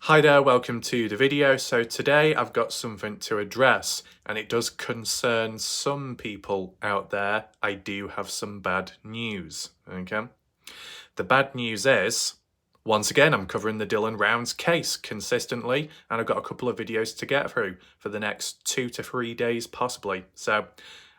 Hi there, welcome to the video. So today I've got something to address and it does concern some people out there. I do have some bad news, okay? The bad news is, once again, I'm covering the Dylan Rounds case consistently and I've got a couple of videos to get through for the next 2 to 3 days possibly. So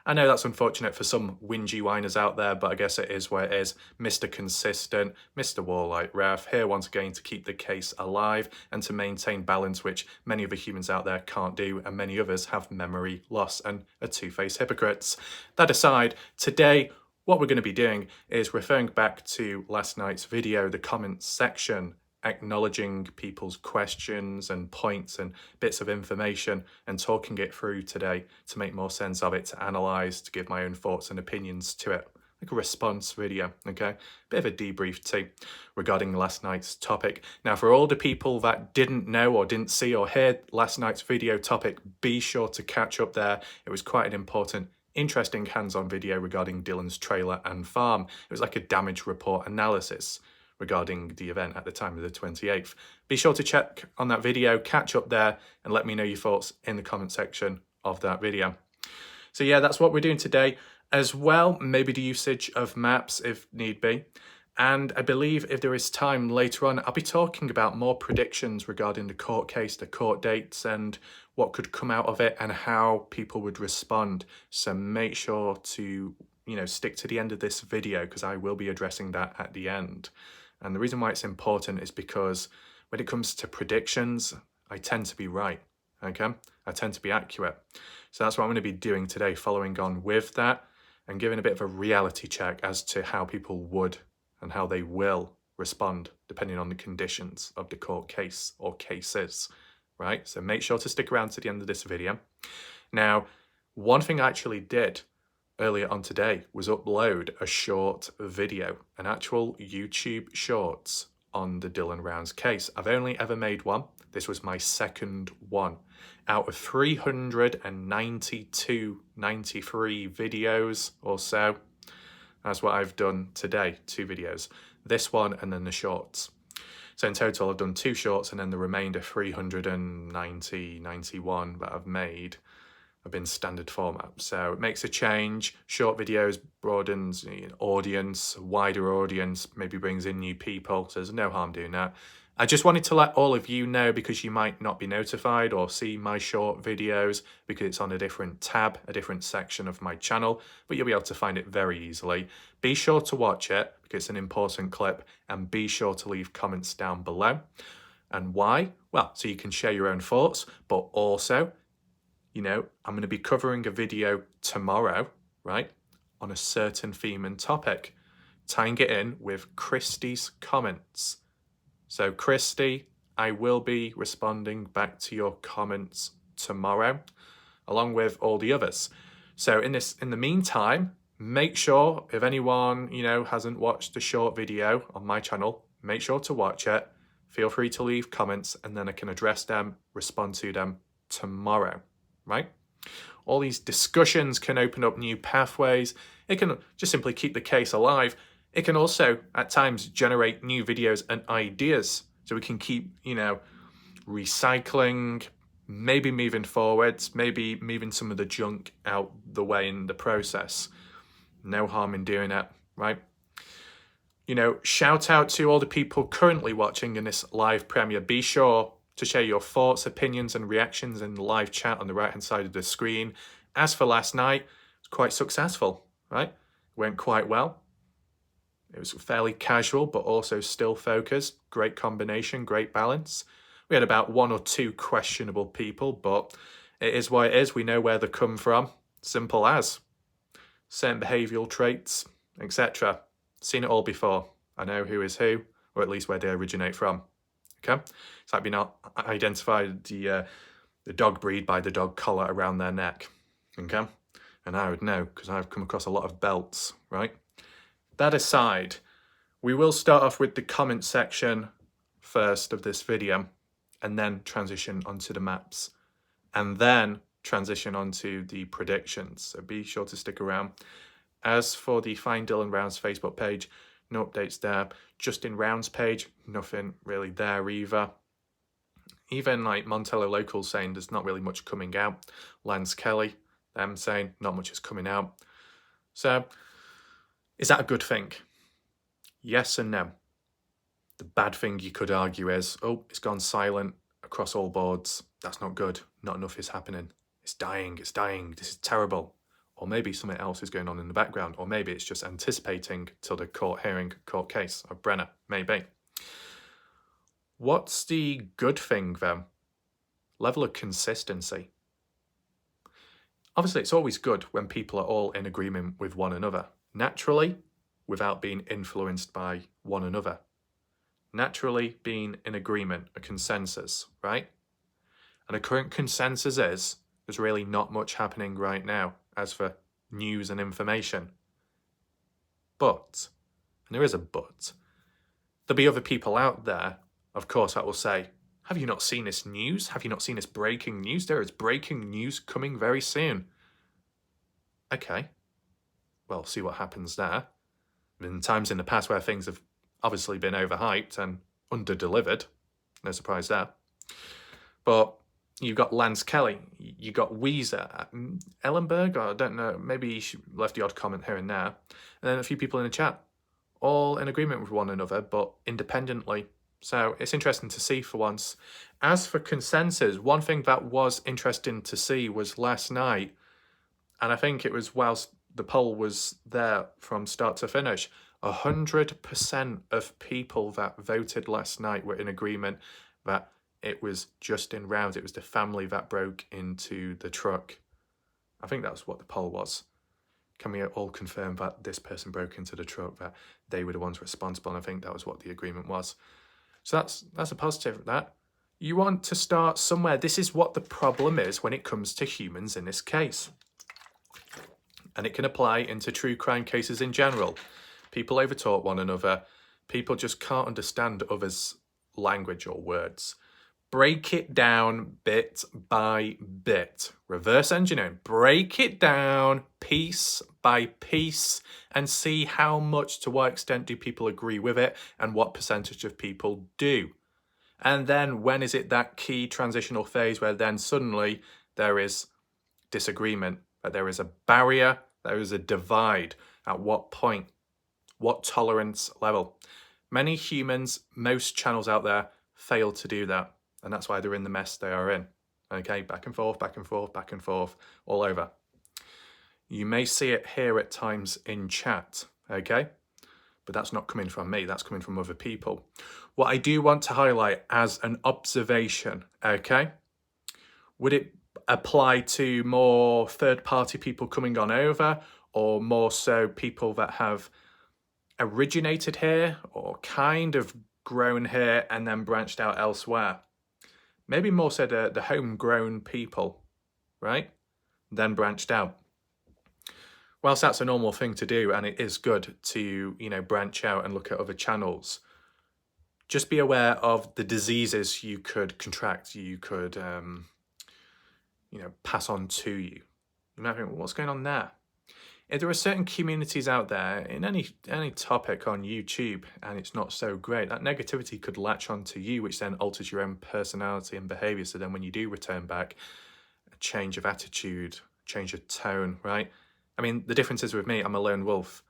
I know that's unfortunate for some whingy whiners out there, but I guess it is where it is. Mr. Consistent, Mr. Warlight Ref, here once again to keep the case alive and to maintain balance, which many other humans out there can't do, and many others have memory loss and are two-faced hypocrites. That aside, today what we're going to be doing is referring back to last night's video, the comments section, acknowledging people's questions and points and bits of information and talking it through today to make more sense of it, to analyse, to give my own thoughts and opinions to it. Like a response video, okay? Bit of a debrief too regarding last night's topic. Now, for all the people that didn't know or didn't see or hear last night's video topic, be sure to catch up there. It was quite an important, interesting hands-on video regarding Dylan's trailer and farm. It was like a damage report analysis regarding the event at the time of the 28th. Be sure to check on that video, catch up there, and let me know your thoughts in the comment section of that video. So yeah, that's what we're doing today. As well, maybe the usage of maps if need be. And I believe if there is time later on, I'll be talking about more predictions regarding the court case, the court dates, and what could come out of it and how people would respond. So make sure to, stick to the end of this video because I will be addressing that at the end. And the reason why it's important is because when it comes to predictions, I tend to be right, okay? I tend to be accurate. So that's what I'm going to be doing today, following on with that and giving a bit of a reality check as to how people would and how they will respond depending on the conditions of the court case or cases, right? So make sure to stick around to the end of this video. Now, one thing I actually did earlier on today was upload a short video, an actual YouTube shorts on the Dylan Rounds case. I've only ever made one. This was my second one out of 392, 93 videos or so. That's what I've done today, 2 videos. This one and then the shorts. So in total, I've done 2 shorts and then the remainder 390, 91 that I've made have been standard format. So it makes a change. Short videos broadens audience, wider audience, maybe brings in new people. So there's no harm doing that. I just wanted to let all of you know because you might not be notified or see my short videos because it's on a different tab, a different section of my channel, but you'll be able to find it very easily. Be sure to watch it because it's an important clip and be sure to leave comments down below. And why? Well, so you can share your own thoughts, but also, I'm going to be covering a video tomorrow, right, on a certain theme and topic, tying it in with Christy's comments. So Christy, I will be responding back to your comments tomorrow, along with all the others. So in the meantime, make sure if anyone, hasn't watched the short video on my channel, make sure to watch it. Feel free to leave comments and then I can address them, respond to them tomorrow, right? All these discussions can open up new pathways. It can just simply keep the case alive. It can also, at times, generate new videos and ideas so we can keep, recycling, maybe moving forwards, maybe moving some of the junk out the way in the process. No harm in doing it, right? Shout out to all the people currently watching in this live premiere. Be sure to share your thoughts, opinions, and reactions in the live chat on the right-hand side of the screen. As for last night, it was quite successful, right? It went quite well. It was fairly casual, but also still focused. Great combination, great balance. We had about 1 or 2 questionable people, but it is what it is. We know where they come from. Simple as. Certain behavioural traits, etc. Seen it all before. I know who is who, or at least where they originate from. Okay? It's like being identified the dog breed by the dog collar around their neck. Okay? And I would know because I've come across a lot of belts, right? That aside, we will start off with the comment section first of this video and then transition onto the maps and then transition onto the predictions. So be sure to stick around. As for the Find Dylan Rounds Facebook page, no updates there. Justin Rounds page, nothing really there either. Even like Montello Local saying there's not really much coming out. Lance Kelly, them saying not much is coming out. So, is that a good thing? Yes and no. The bad thing you could argue is, oh, it's gone silent across all boards. That's not good. Not enough is happening. It's dying. This is terrible. Or maybe something else is going on in the background. Or maybe it's just anticipating till the court case of Brenner. Maybe. What's the good thing then? Level of consistency. Obviously, it's always good when people are all in agreement with one another. Naturally, without being influenced by one another. Naturally being in agreement, a consensus, right? And the current consensus is there's really not much happening right now as for news and information. But, and there is a but, there'll be other people out there, of course, that will say, have you not seen this news? Have you not seen this breaking news? There is breaking news coming very soon. Okay, well, see what happens there. Been times in the past where things have obviously been overhyped and under-delivered. No surprise there. But you've got Lance Kelly, you got Weezer, Ellenberg, or I don't know, maybe she left the odd comment here and there. And then a few people in the chat, all in agreement with one another, but independently. So it's interesting to see for once. As for consensus, one thing that was interesting to see was last night, and I think it was whilst the poll was there from start to finish, 100% of people that voted last night were in agreement that it was Justin Rouse. It was the family that broke into the truck. I think that's what the poll was. Can we all confirm that this person broke into the truck, that they were the ones responsible? And I think that was what the agreement was. So that's a positive, that. You want to start somewhere. This is what the problem is when it comes to humans in this case. And it can apply into true crime cases in general. People overtalk one another. People just can't understand others' language or words. Break it down bit by bit. Reverse engineering. Break it down piece by piece and see how much, to what extent do people agree with it and what percentage of people do. And then when is it that key transitional phase where then suddenly there is disagreement, that there is a barrier, there is a divide? At what point? What tolerance level? Many humans, most channels out there fail to do that. And that's why they're in the mess they are in. Okay, back and forth, back and forth, back and forth, all over. You may see it here at times in chat, okay? But that's not coming from me, that's coming from other people. What I do want to highlight as an observation, okay? Would it apply to more third-party people coming on over, or more so people that have originated here or kind of grown here and then branched out elsewhere? Maybe more so the homegrown people, right? Then branched out. Whilst that's a normal thing to do, and it is good to, branch out and look at other channels, just be aware of the diseases you could contract, you could, pass on to you. You might think, well, what's going on there? If there are certain communities out there in any topic on YouTube and it's not so great, that negativity could latch onto you, which then alters your own personality and behaviour. So then when you do return back, a change of attitude, change of tone, right? I mean, the difference is with me, I'm a lone wolf.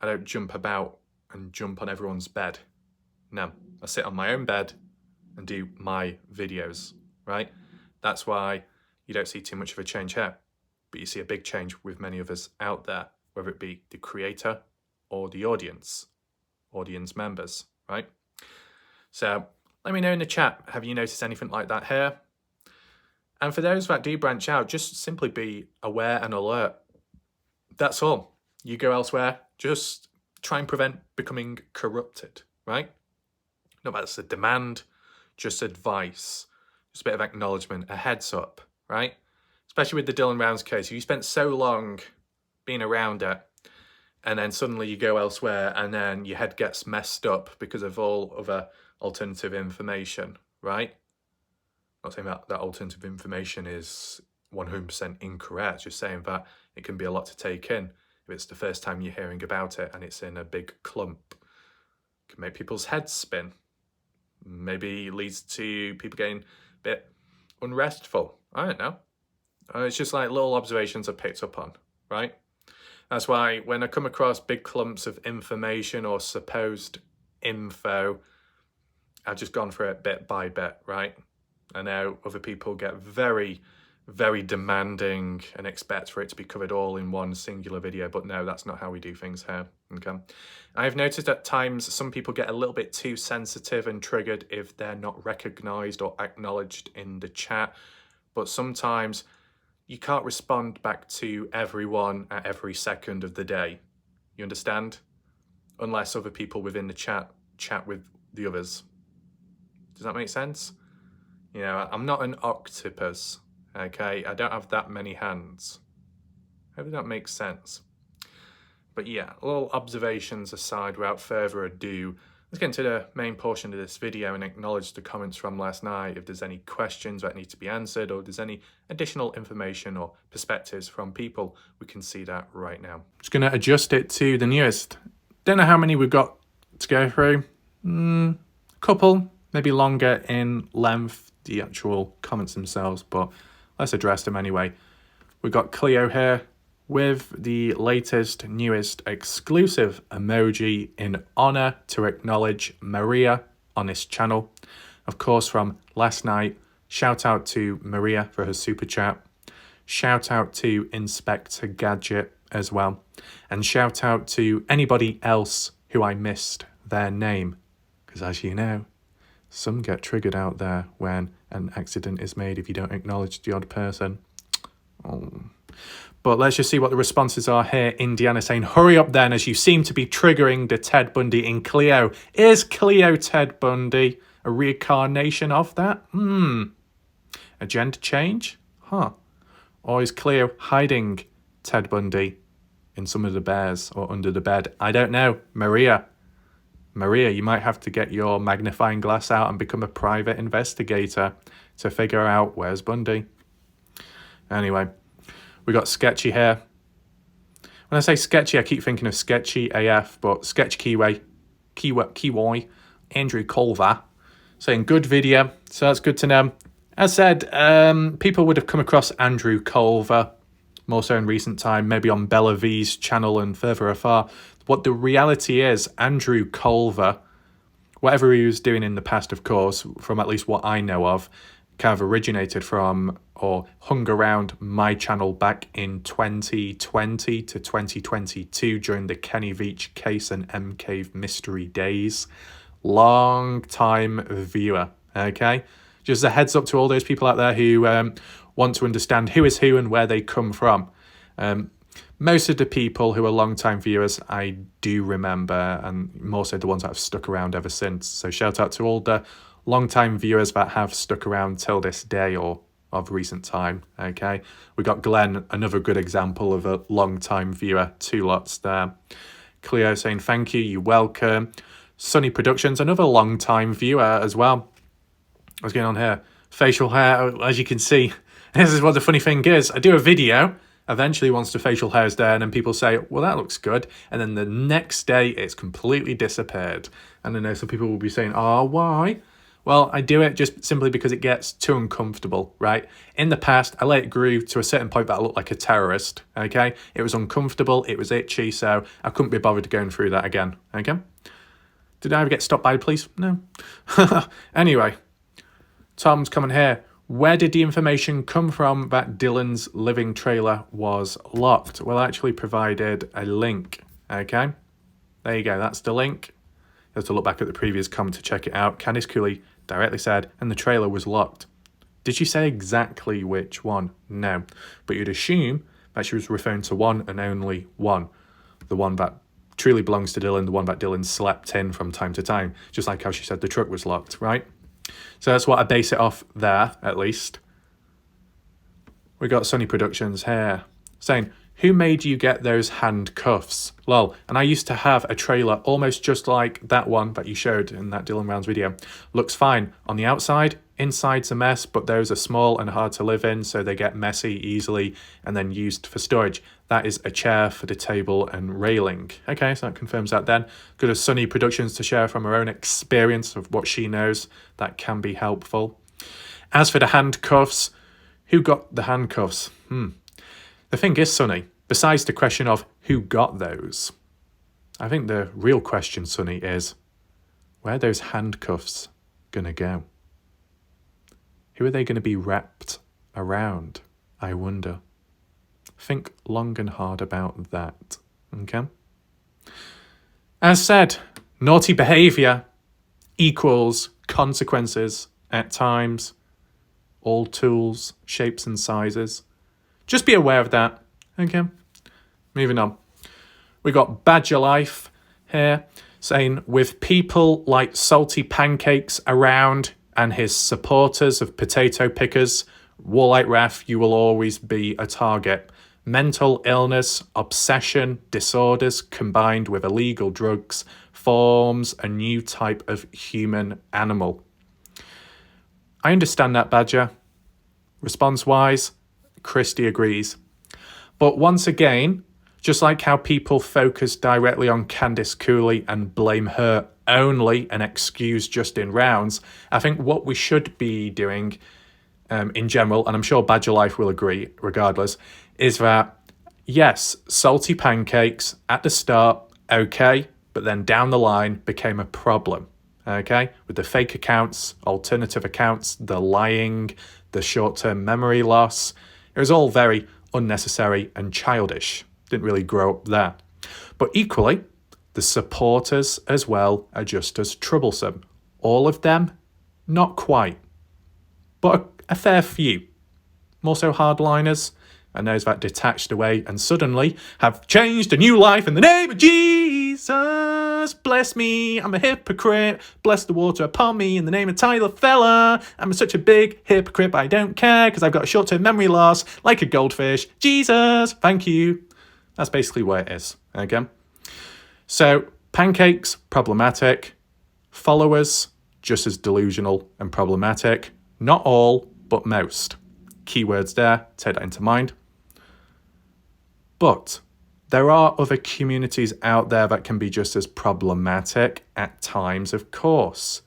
I don't jump about and jump on everyone's bed. No, I sit on my own bed and do my videos, right? That's why you don't see too much of a change here. But you see a big change with many of us out there, whether it be the creator or the audience members, right? So let me know in the chat, have you noticed anything like that here? And for those that do branch out, just simply be aware and alert. That's all. You go elsewhere, just try and prevent becoming corrupted, right? No, that's a demand, just advice, just a bit of acknowledgement, a heads up, right? Especially with the Dylan Rouse case, you spent so long being around it, and then suddenly you go elsewhere, and then your head gets messed up because of all other alternative information, right? I'm not saying that alternative information is 100% incorrect, just saying that it can be a lot to take in if it's the first time you're hearing about it and it's in a big clump. It can make people's heads spin. Maybe it leads to people getting bit unrestful. I don't know. It's just like little observations I picked up on, right? That's why when I come across big clumps of information or supposed info, I've just gone through it bit by bit, right? I know other people get very, very demanding and expect for it to be covered all in one singular video, but no, that's not how we do things here, okay? I've noticed at times some people get a little bit too sensitive and triggered if they're not recognised or acknowledged in the chat, but sometimes you can't respond back to everyone at every second of the day. You understand? Unless other people within the chat with the others. Does that make sense? You know, I'm not an octopus, okay? I don't have that many hands. Hope that makes sense. But yeah, little observations aside, without further ado, let's get into the main portion of this video and acknowledge the comments from last night. If there's any questions that need to be answered, or there's any additional information or perspectives from people, we can see that right now. Just going to adjust it to the newest. Don't know how many we've got to go through. A couple, maybe longer in length, the actual comments themselves, but let's address them anyway. We've got Cleo here with the latest, newest exclusive emoji in honor to acknowledge Maria on this channel. Of course, from last night, shout out to Maria for her super chat. Shout out to Inspector Gadget as well. And shout out to anybody else who I missed their name. Because as you know, some get triggered out there when an accident is made if you don't acknowledge the odd person. Oh. But let's just see what the responses are here. Indiana saying, hurry up then, as you seem to be triggering the Ted Bundy in Cleo. Is Cleo Ted Bundy a reincarnation of that? Agenda change? Huh. Or is Cleo hiding Ted Bundy in some of the bears or under the bed? I don't know. Maria, you might have to get your magnifying glass out and become a private investigator to figure out where's Bundy. Anyway, we got Sketchy here. When I say sketchy, I keep thinking of Sketchy AF, but Sketch Kiwi, Andrew Culver, saying good video, so that's good to know. As said, people would have come across Andrew Culver more so in recent time, maybe on Bella V's channel and further afar. What the reality is, Andrew Culver, whatever he was doing in the past, of course, from at least what I know of, kind of originated from or hung around my channel back in 2020 to 2022 during the Kenny Veach case and M Cave mystery days. Long time viewer, okay? Just a heads up to all those people out there who want to understand who is who and where they come from. Most of the people who are long-time viewers, I do remember, and more so the ones that have stuck around ever since. So shout out to all the long-time viewers that have stuck around till this day or of recent time, okay? We got Glenn, another good example of a long-time viewer, 2 lots there. Cleo saying thank you, you're welcome. Sunny Productions, another long-time viewer as well. What's going on here? Facial hair, as you can see. This is what the funny thing is. I do a video, eventually once the facial hair is there, and then people say, well, that looks good. And then the next day, it's completely disappeared. And I know some people will be saying, oh, why? Well, I do it just simply because it gets too uncomfortable, right? In the past, I let it grow to a certain point that I looked like a terrorist, okay? It was uncomfortable, it was itchy, so I couldn't be bothered going through that again, okay? Did I ever get stopped by the police? No. Anyway, Tom's coming here. Where did the information come from that Dylan's living trailer was locked? Well, I actually provided a link, okay? There you go, that's the link. You have to look back at the previous comment to check it out. Candice Cooley directly said, and the trailer was locked. Did she say exactly which one? No. But you'd assume that she was referring to one and only one. The one that truly belongs to Dylan, the one that Dylan slept in from time to time. Just like how she said the truck was locked, right? So that's what I base it off there, at least. We got Sunny Productions here saying, who made you get those handcuffs? Lol. And I used to have a trailer almost just like that one that you showed in that Dylan Rounds video. Looks fine on the outside. Inside's a mess, but those are small and hard to live in, so they get messy easily and then used for storage. That is a chair for the table and railing. Okay, so that confirms that then. Good as Sunny Productions to share from her own experience of what she knows. That can be helpful. As for the handcuffs, who got the handcuffs? The thing is, Sonny, besides the question of who got those, I think the real question, Sonny, is where are those handcuffs going to go? Who are they going to be wrapped around, I wonder? Think long and hard about that, okay? As said, naughty behaviour equals consequences at times, all tools, shapes and sizes. Just be aware of that, okay? Moving on. We got Badger Life here saying, with people like Salty Pancakes around and his supporters of potato pickers, Warlike Raf, you will always be a target. Mental illness, obsession, disorders combined with illegal drugs forms a new type of human animal. I understand that, Badger. Response-wise, Christie agrees. But once again, just like how people focus directly on Candice Cooley and blame her only and excuse Justin Rounds, I think what we should be doing in general, and I'm sure Badger Life will agree regardless, is that, yes, Salty Pancakes at the start, okay, but then down the line became a problem, okay? With the fake accounts, alternative accounts, the lying, the short-term memory loss. It was all very unnecessary and childish. Didn't really grow up there. But equally, the supporters as well are just as troublesome. All of them, not quite, but a fair few. More so hardliners and those that detached away and suddenly have changed a new life in the name of Jesus. Bless me, I'm a hypocrite. Bless the water upon me in the name of Tyler Feller. I'm such a big hypocrite, but I don't care because I've got a short-term memory loss like a goldfish. Jesus, thank you. That's basically where it is, again. So, Pancakes, problematic. Followers, just as delusional and problematic. Not all, but most. Keywords there, take that into mind. But there are other communities out there that can be just as problematic at times, of course.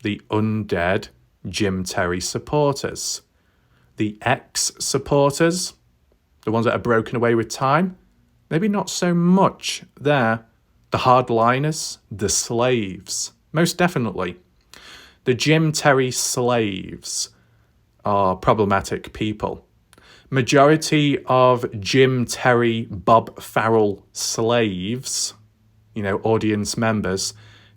The undead Jim Terry supporters. The ex-supporters, the ones that are broken away with time, maybe not so much there. The hardliners, the slaves, most definitely. The Jim Terry slaves are problematic people. Majority of Jim Terry, Bob Farrell slaves, audience members,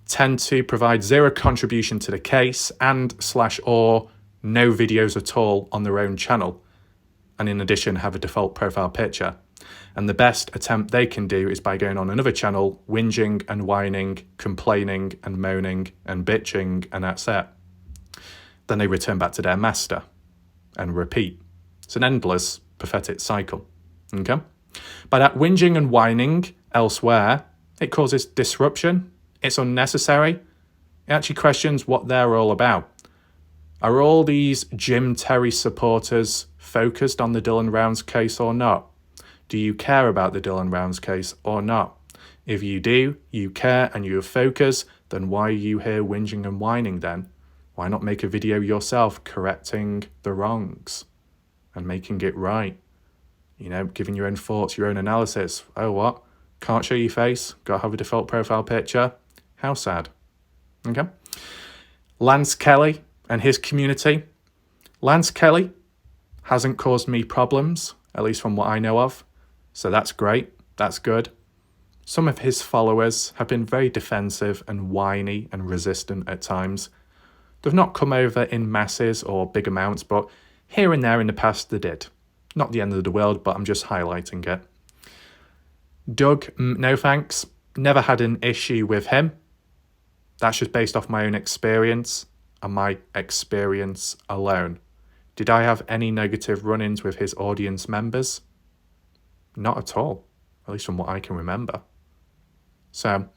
tend to provide zero contribution to the case and/or no videos at all on their own channel, and in addition have a default profile picture. And the best attempt they can do is by going on another channel, whinging and whining, complaining and moaning and bitching, and that's it. Then they return back to their master and repeat. It's an endless, pathetic cycle. Okay? By that whinging and whining elsewhere, it causes disruption. It's unnecessary. It actually questions what they're all about. Are all these Jim Terry supporters focused on the Dylan Rounds case or not? Do you care about the Dylan Rounds case or not? If you do, you care and you have focus, then why are you here whinging and whining then? Why not make a video yourself correcting the wrongs and making it right? Giving your own thoughts, your own analysis. Oh, what? Can't show your face? Got to have a default profile picture? How sad. Okay. Lance Kelly and his community. Lance Kelly hasn't caused me problems, at least from what I know of. So that's great. That's good. Some of his followers have been very defensive and whiny and resistant at times. They've not come over in masses or big amounts, but here and there in the past they did. Not the end of the world, but I'm just highlighting it. Doug, no thanks. Never had an issue with him. That's just based off my own experience and my experience alone. Did I have any negative run-ins with his audience members? Not at all, at least from what I can remember. So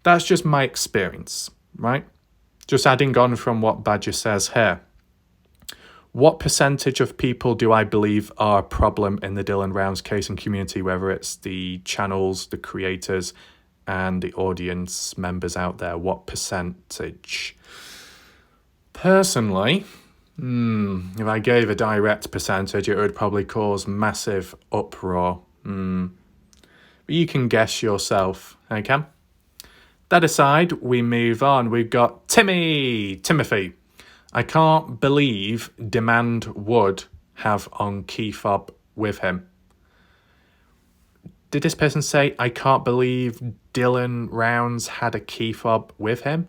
that's just my experience, right? Just adding on from what Badger says here. What percentage of people do I believe are a problem in the Dylan Rounds case and community, whether it's the channels, the creators, and the audience members out there? What percentage? Personally, If I gave a direct percentage, it would probably cause massive uproar. But you can guess yourself, okay? That aside, we move on. We've got Timothy. I can't believe Demand would have on key fob with him. Did this person say, I can't believe Dylan Rounds had a key fob with him?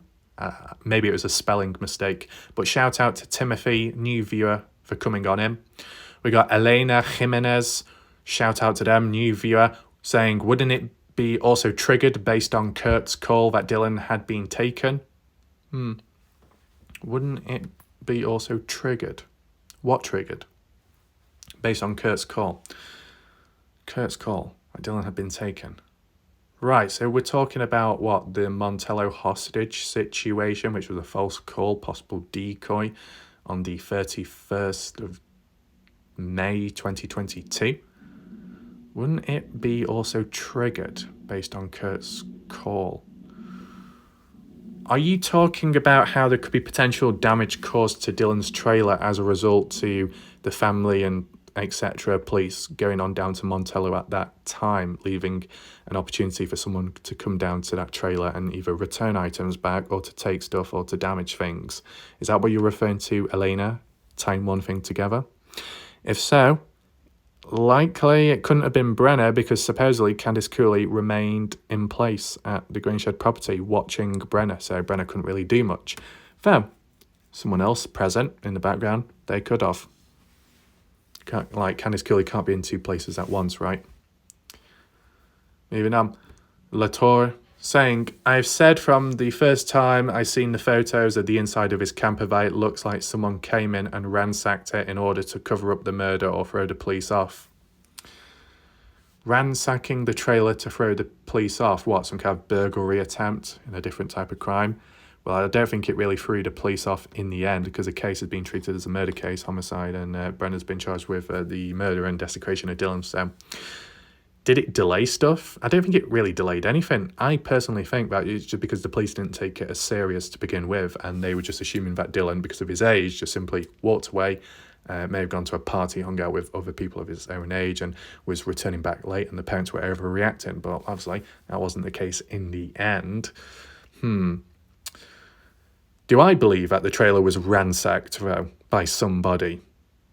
Maybe it was a spelling mistake. But shout out to Timothy, new viewer, for coming on in. We got Elena Jimenez. Shout out to them, new viewer, saying, wouldn't it be also triggered based on Kurt's call that Dylan had been taken? Wouldn't it be also triggered? What triggered? Based on Kurt's call. Kurt's call that Dylan had been taken. Right, so we're talking about what? The Montello hostage situation, which was a false call, possible decoy on the 31st of May 2022. Wouldn't it be also triggered based on Kurt's call? Are you talking about how there could be potential damage caused to Dylan's trailer as a result to the family and etc. police going on down to Montello at that time, leaving an opportunity for someone to come down to that trailer and either return items back or to take stuff or to damage things? Is that what you're referring to, Elena? Tying one thing together? If so, likely it couldn't have been Brenner, because supposedly Candice Cooley remained in place at the Greenshed property watching Brenner, so Brenner couldn't really do much. Fair. Someone else present in the background, they could have. Like, Candice Cooley can't be in two places at once, right? Moving on. Latour saying, I've said from the first time I seen the photos of the inside of his camper van, it looks like someone came in and ransacked it in order to cover up the murder or throw the police off. Ransacking the trailer to throw the police off? What, some kind of burglary attempt in a different type of crime? Well, I don't think it really threw the police off in the end, because the case has been treated as a murder case, homicide, and Brenner's been charged with the murder and desecration of Dylan. So, did it delay stuff? I don't think it really delayed anything. I personally think that it's just because the police didn't take it as serious to begin with, and they were just assuming that Dylan, because of his age, just simply walked away, may have gone to a party, hung out with other people of his own age, and was returning back late, and the parents were overreacting. But obviously, that wasn't the case in the end. Do I believe that the trailer was ransacked, though, by somebody?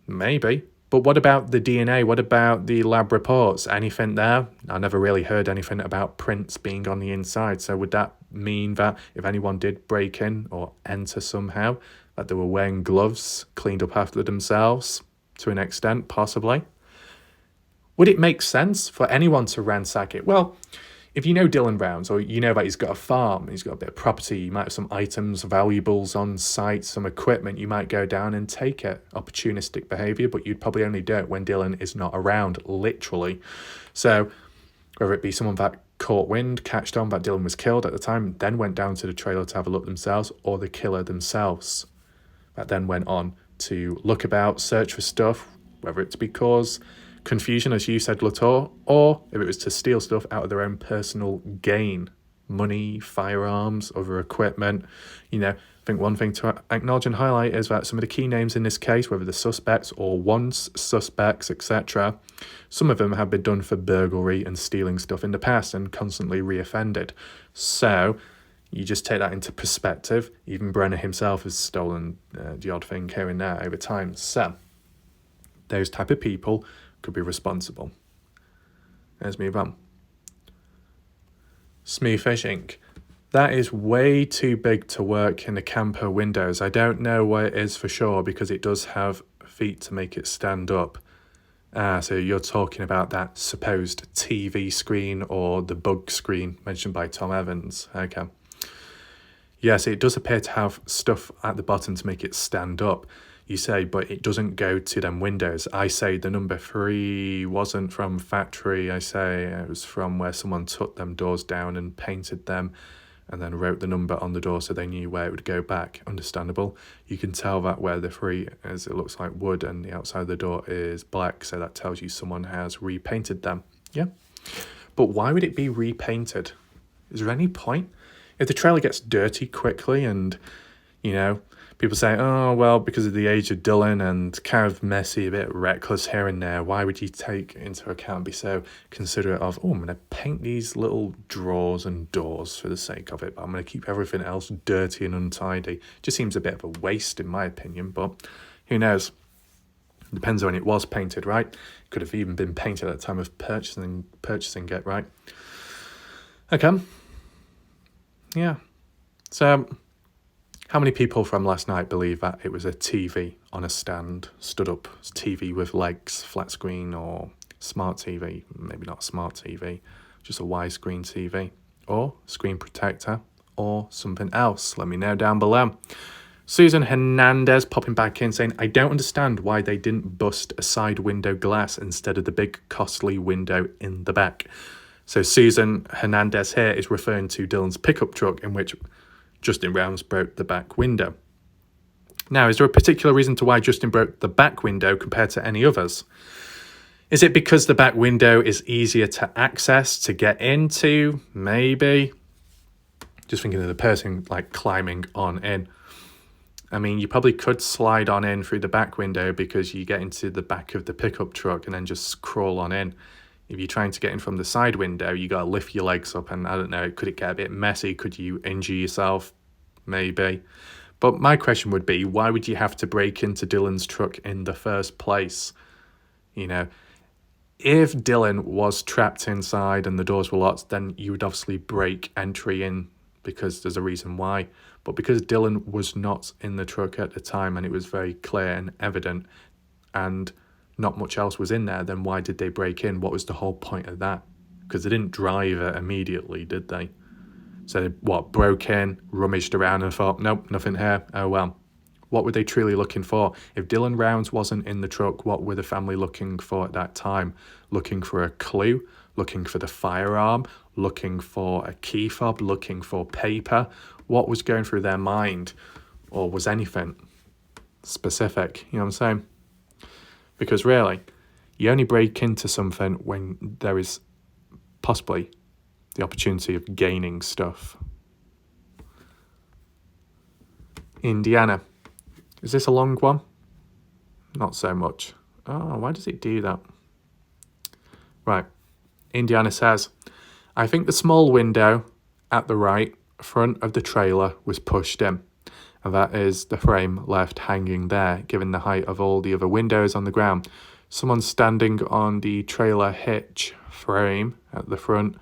Maybe. But what about the DNA? What about the lab reports? Anything there? I never really heard anything about prints being on the inside. So would that mean that if anyone did break in or enter somehow, that they were wearing gloves, cleaned up after themselves to an extent, possibly? Would it make sense for anyone to ransack it? Well, if you know Dylan Rounds, or you know that he's got a farm, he's got a bit of property, you might have some items, valuables on site, some equipment, you might go down and take it. Opportunistic behaviour, but you'd probably only do it when Dylan is not around, literally. So, whether it be someone that caught wind, catched on that Dylan was killed at the time, then went down to the trailer to have a look themselves, or the killer themselves, that then went on to look about, search for stuff, whether it's because confusion, as you said, Latour, or if it was to steal stuff out of their own personal gain. Money, firearms, other equipment. You know, I think one thing to acknowledge and highlight is that some of the key names in this case, whether the suspects or once suspects, etc., some of them have been done for burglary and stealing stuff in the past and constantly reoffended. So, you just take that into perspective. Even Brenner himself has stolen the odd thing here and there over time. So, those type of people could be responsible. Let's move on. Smooth Fishing. That is way too big to work in the camper windows. I don't know what it is for sure, because it does have feet to make it stand up. So you're talking about that supposed TV screen or the bug screen mentioned by Tom Evans. Okay. Yes, it does appear to have stuff at the bottom to make it stand up. You say, but it doesn't go to them windows. I say the number 3 wasn't from factory. I say it was from where someone took them doors down and painted them and then wrote the number on the door so they knew where it would go back. Understandable. You can tell that where the 3 is, it looks like wood, and the outside of the door is black, so that tells you someone has repainted them. Yeah. But why would it be repainted? Is there any point? If the trailer gets dirty quickly and, you know, People say, oh, well, because of the age of Dylan and kind of messy, a bit reckless here and there, why would you take into account and be so considerate of, oh, I'm going to paint these little drawers and doors for the sake of it, but I'm going to keep everything else dirty and untidy. Just seems a bit of a waste, in my opinion, but who knows? Depends on when it was painted, right? Could have even been painted at the time of purchasing it, right? Okay. Yeah. So, how many people from last night believe that it was a TV on a stand, stood up TV with legs, flat screen, or smart TV? Maybe not smart TV, just a widescreen TV, or screen protector, or something else. Let me know down below. Susan Hernandez popping back in saying, I don't understand why they didn't bust a side window glass instead of the big costly window in the back. So Susan Hernandez here is referring to Dylan's pickup truck in which Justin Rounds broke the back window. Now, is there a particular reason to why Justin broke the back window compared to any others? Is it because the back window is easier to access, to get into? Maybe. Just thinking of the person like climbing on in. I mean, you probably could slide on in through the back window because you get into the back of the pickup truck and then just crawl on in. If you're trying to get in from the side window, you got to lift your legs up and I don't know, could it get a bit messy? Could you injure yourself? Maybe. But my question would be, why would you have to break into Dylan's truck in the first place? You know, if Dylan was trapped inside and the doors were locked, then you would obviously break entry in because there's a reason why. But because Dylan was not in the truck at the time and it was very clear and evident and not much else was in there, then why did they break in? What was the whole point of that? Because they didn't drive it immediately, did they? So they, broke in, rummaged around and thought, nope, nothing here. Oh, well. What were they truly looking for? If Dylan Rounds wasn't in the truck, what were the family looking for at that time? Looking for a clue? Looking for the firearm? Looking for a key fob? Looking for paper? What was going through their mind? Or was anything specific? You know what I'm saying? Because really, you only break into something when there is possibly the opportunity of gaining stuff. Indiana. Is this a long one? Not so much. Oh, why does it do that? Right. Indiana says, I think the small window at the right front of the trailer was pushed in, and that is the frame left hanging there, given the height of all the other windows on the ground. Someone standing on the trailer hitch frame at the front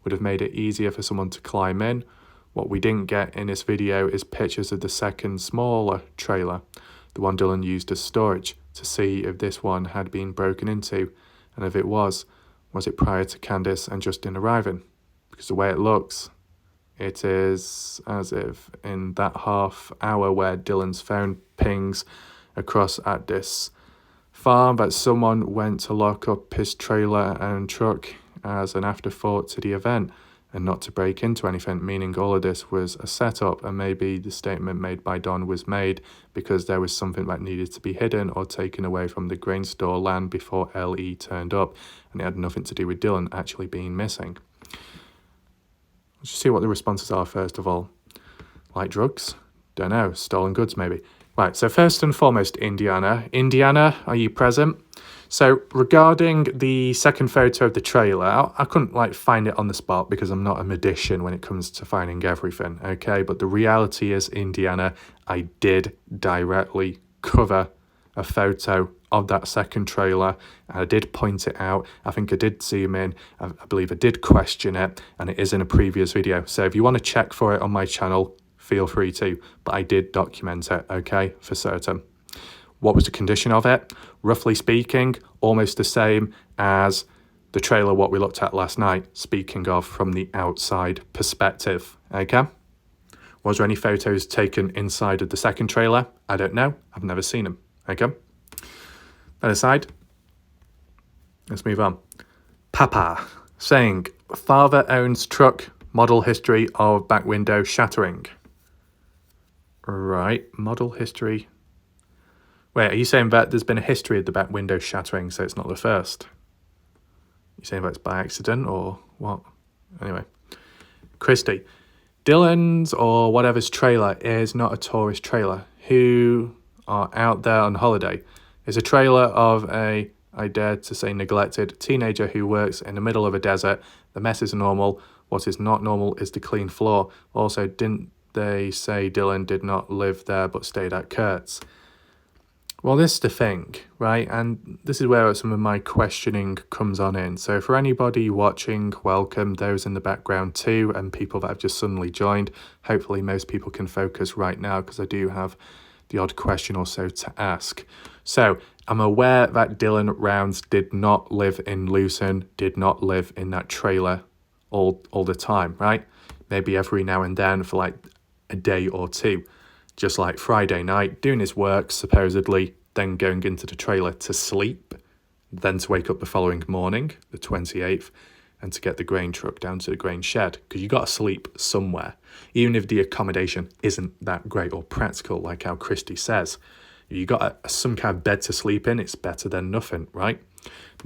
would have made it easier for someone to climb in. What we didn't get in this video is pictures of the second smaller trailer, the one Dylan used as storage, to see if this one had been broken into, and if it was it prior to Candice and Justin arriving? Because the way it looks, it is as if in that half hour where Dylan's phone pings across at this farm that someone went to lock up his trailer and truck as an afterthought to the event and not to break into anything, meaning all of this was a setup, and maybe the statement made by Don was made because there was something that needed to be hidden or taken away from the grain store land before LE turned up, and it had nothing to do with Dylan actually being missing. Let's just see what the responses are first of all. Like drugs? Don't know. Stolen goods maybe. Right, so first and foremost, Indiana. Indiana, are you present? So regarding the second photo of the trailer, I couldn't find it on the spot because I'm not a magician when it comes to finding everything, okay? But the reality is, Indiana, I did directly cover a photo of that second trailer. I did point it out. I think I did zoom in. I believe I did question it, and it is in a previous video. So if you want to check for it on my channel, feel free to. But I did document it, okay, for certain. What was the condition of it? Roughly speaking, almost the same as the trailer what we looked at last night, speaking of from the outside perspective, okay? Was there any photos taken inside of the second trailer? I don't know. I've never seen them, okay? That aside, let's move on. Papa saying, father owns truck, model history of back window shattering. Right, model history. Wait, are you saying that there's been a history of the back window shattering, so it's not the first? You saying that it's by accident or what? Anyway, Christy. Dylan's or whatever's trailer is not a tourist trailer. who are out there on holiday is a trailer of a, I dare to say, neglected teenager who works in the middle of a desert. The mess is normal. What is not normal is the clean floor. Also, didn't they say Dylan did not live there but stayed at Kurt's? Well, this is the thing, right? And this is where some of my questioning comes on in. So for anybody watching, welcome. Those in the background too, and people that have just suddenly joined. Hopefully most people can focus right now because I do have the odd question or so to ask. So I'm aware that Dylan Rounds did not live in Lucerne, did not live in that trailer all the time, right? Maybe every now and then for like a day or two. Just like Friday night, doing his work, supposedly, then going into the trailer to sleep, then to wake up the following morning, the 28th, and to get the grain truck down to the grain shed, because you got to sleep somewhere. Even if the accommodation isn't that great or practical, like how Christy says, you got some kind of bed to sleep in, it's better than nothing, right?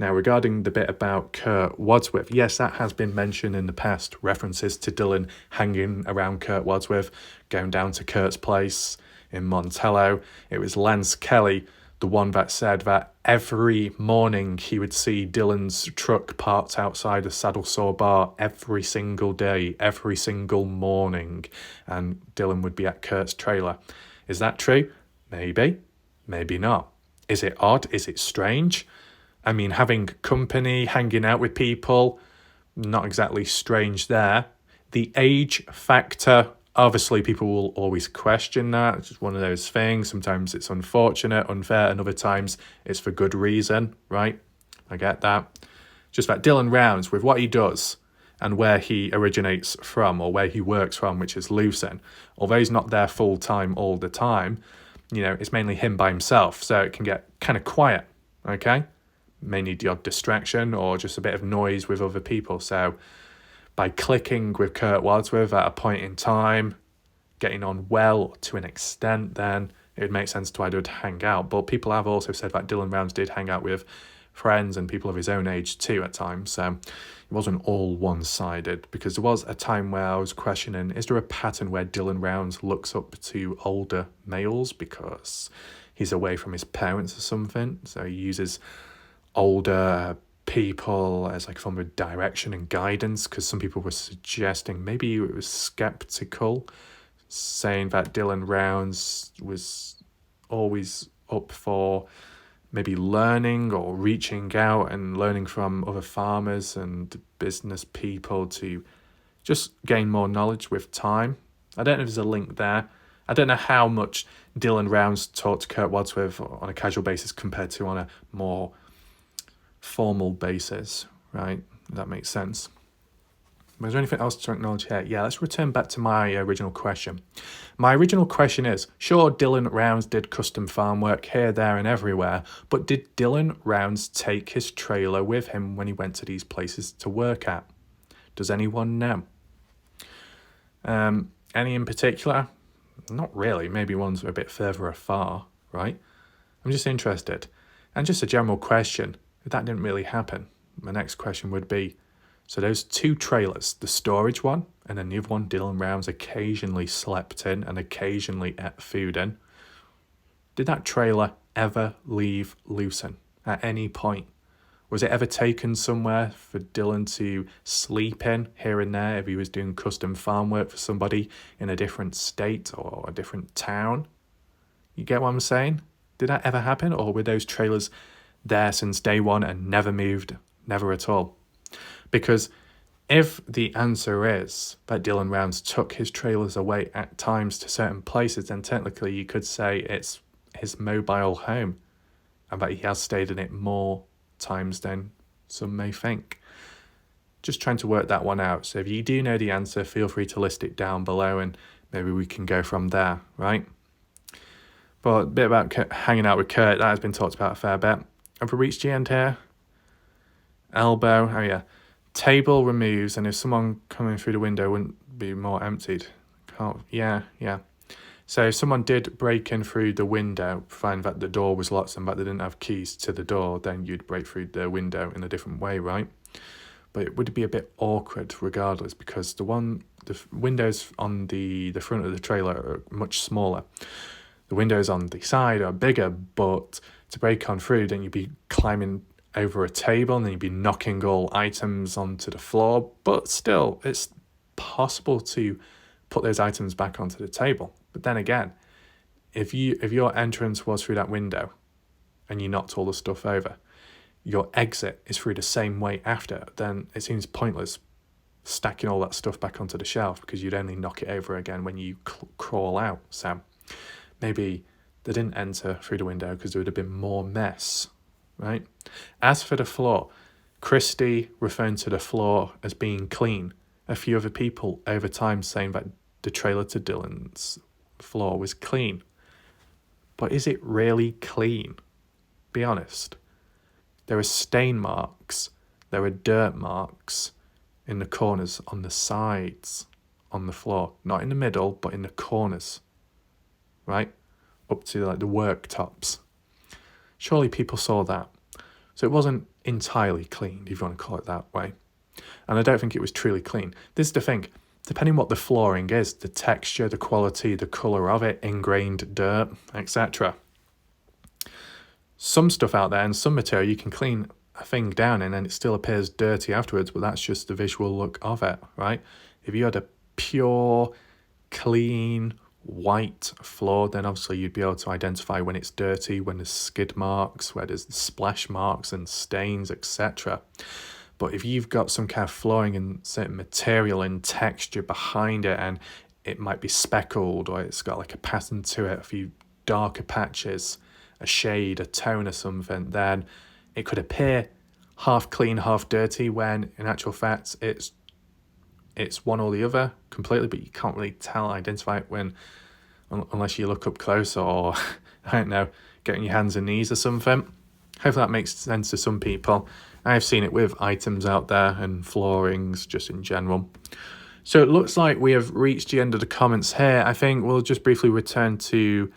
Now, regarding the bit about Kurt Wadsworth, yes, that has been mentioned in the past, references to Dylan hanging around Kurt Wadsworth, going down to Kurt's place in Montello. It was Lance Kelly, the one that said that every morning he would see Dylan's truck parked outside a Saddle Saw bar every single day, every single morning, and Dylan would be at Kurt's trailer. Is that true? Maybe, maybe not. Is it odd? Is it strange? I mean, having company, hanging out with people, not exactly strange there. The age factor, obviously people will always question that. It's just one of those things. Sometimes it's unfortunate, unfair, and other times it's for good reason, right? I get that. Just that Dylan Rounds, with what he does and where he originates from or where he works from, which is Lucerne, although he's not there full time all the time, you know, it's mainly him by himself. So it can get kind of quiet, okay? May need the odd distraction or just a bit of noise with other people. So by clicking with Kurt Wadsworth at a point in time, getting on well to an extent, then it would make sense to why they would hang out. But people have also said that Dylan Rounds did hang out with friends and people of his own age too at times. So it wasn't all one-sided, because there was a time where I was questioning, is there a pattern where Dylan Rounds looks up to older males because he's away from his parents or something? So he uses older people as like a form of direction and guidance, because some people were suggesting maybe it was skeptical, saying that Dylan Rounds was always up for maybe learning or reaching out and learning from other farmers and business people to just gain more knowledge with time. I don't know if there's a link there. I don't know how much Dylan Rounds talked to Kurt Wadsworth on a casual basis compared to on a more formal basis, right? That makes sense. But is there anything else to acknowledge here? Yeah, let's return back to my original question. My original question is, sure, Dylan Rounds did custom farm work here, there and everywhere, but did Dylan Rounds take his trailer with him when he went to these places to work at? Does anyone know? Any in particular? Not really. Maybe ones a bit further afar, right? I'm just interested. And just a general question, if that didn't really happen, my next question would be, so those two trailers, the storage one and then the other one Dylan Rounds occasionally slept in and occasionally ate food in, did that trailer ever leave Lucerne at any point? Was it ever taken somewhere for Dylan to sleep in here and there if he was doing custom farm work for somebody in a different state or a different town? You get what I'm saying? Did that ever happen? Or were those trailers there since day one and never moved? Never at all. Because if the answer is that Dylan Rounds took his trailers away at times to certain places, then technically you could say it's his mobile home and that he has stayed in it more times than some may think. Just trying to work that one out. So if you do know the answer, feel free to list it down below and maybe we can go from there, right? But a bit about hanging out with Kurt, that has been talked about a fair bit. Have we reached the end here? Elbow, oh yeah. Table removes, and if someone coming through the window wouldn't be more emptied. Yeah. So if someone did break in through the window, find that the door was locked and that they didn't have keys to the door, then you'd break through the window in a different way, right? But it would be a bit awkward regardless, because the windows on the front of the trailer are much smaller. the windows on the side are bigger, but to break on through, then you'd be climbing over a table and then you'd be knocking all items onto the floor. But still, it's possible to put those items back onto the table. But then again, if your entrance was through that window and you knocked all the stuff over, your exit is through the same way after, then it seems pointless stacking all that stuff back onto the shelf because you'd only knock it over again when you crawl out. So maybe they didn't enter through the window because there would have been more mess, right? As for the floor, Christie referring to the floor as being clean. A few other people over time saying that the trailer to Dylan's floor was clean. But is it really clean? Be honest. There are stain marks, there are dirt marks in the corners, on the sides, on the floor. Not in the middle, but in the corners, right? Up to like the worktops. Surely people saw that. So it wasn't entirely clean, if you want to call it that way. And I don't think it was truly clean. This is the thing. Depending what the flooring is, the texture, the quality, the colour of it, ingrained dirt, etc. Some stuff out there and some material you can clean a thing down in and it still appears dirty afterwards, but that's just the visual look of it, right? If you had a pure, clean, white floor, then obviously you'd be able to identify when it's dirty, when there's skid marks, where there's splash marks and stains, etc. But if you've got some kind of flooring and certain material and texture behind it, and it might be speckled or it's got like a pattern to it, a few darker patches, a shade, a tone or something, then it could appear half clean, half dirty, when in actual fact it's one or the other completely, but you can't really identify it unless you look up close or, I don't know, get on your hands and knees or something. Hopefully that makes sense to some people. I've seen it with items out there and floorings just in general. So it looks like we have reached the end of the comments here. I think we'll just briefly return to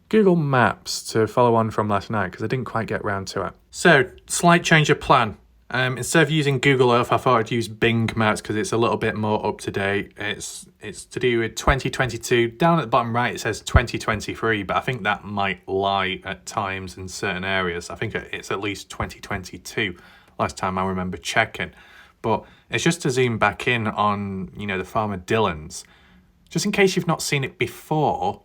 Google Maps to follow on from last night because I didn't quite get round to it. So, slight change of plan. Instead of using Google Earth, I thought I'd use Bing Maps because it's a little bit more up to date. It's to do with 2022. Down at the bottom right, it says 2023, but I think that might lie at times in certain areas. I think it's at least 2022. Last time I remember checking. But it's just to zoom back in on, the farmer Dylan's. Just in case you've not seen it before,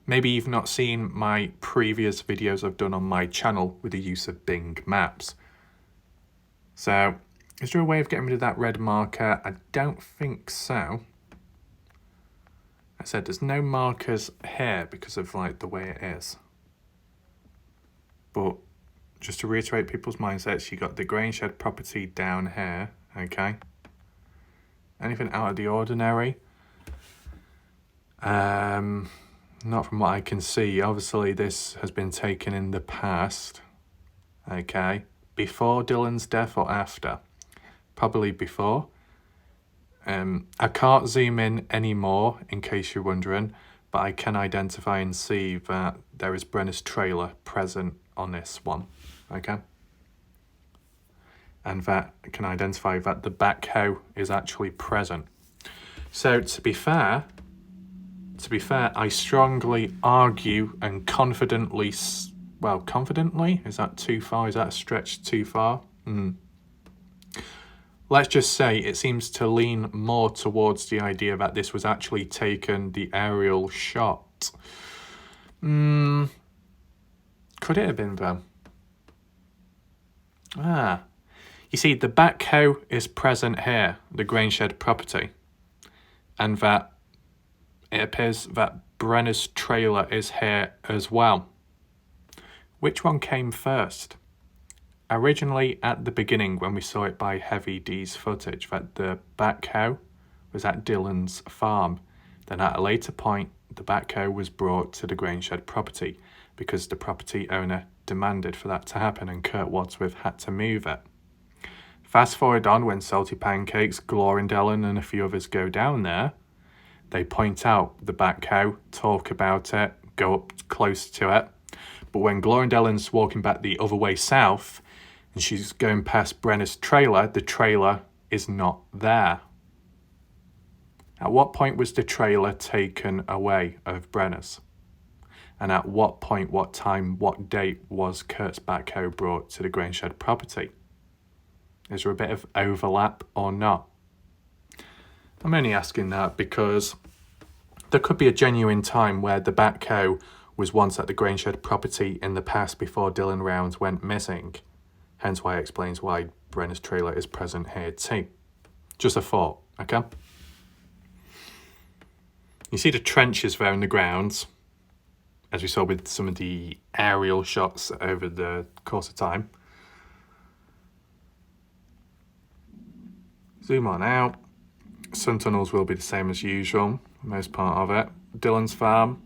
maybe you've not seen my previous videos I've done on my channel with the use of Bing Maps. So, is there a way of getting rid of that red marker? I don't think so. I said there's no markers here because of the way it is. But just to reiterate people's mindsets, you got the Grainshed property down here, okay? Anything out of the ordinary? Not from what I can see. Obviously, this has been taken in the past, okay? Before Dylan's death or after? Probably before. I can't zoom in anymore, in case you're wondering, but I can identify and see that there is Brenner's trailer present on this one. Okay, and that can identify that the backhoe is actually present. So to be fair, I strongly argue and confidently, is that too far? Is that a stretch too far? Let's just say it seems to lean more towards the idea that this was actually taken the aerial shot. Could it have been though? You see, the backhoe is present here, the Grainshed property, and that it appears that Brenner's trailer is here as well. Which one came first? Originally, at the beginning, when we saw it by Heavy D's footage, that the backhoe was at Dylan's farm. Then at a later point, the backhoe was brought to the Grainshed property because the property owner demanded for that to happen and Kurt Wadsworth had to move it. Fast forward on when Salty Pancakes, Glorindellen and a few others go down there, they point out the backhoe, talk about it, go up close to it. But when Glorindellen's walking back the other way south and she's going past Brenner's trailer, the trailer is not there. At what point was the trailer taken away of Brenner's? And at what point, what time, what date was Kurt's backhoe brought to the Grainshed property? Is there a bit of overlap or not? I'm only asking that because there could be a genuine time where the backhoe was once at the Grainshed property in the past before Dylan Rounds went missing. Hence why it explains why Brenner's trailer is present here too. Just a thought, okay? You see the trenches there in the grounds, as we saw with some of the aerial shots over the course of time. Zoom on out. Sun tunnels will be the same as usual, most part of it. Dylan's farm,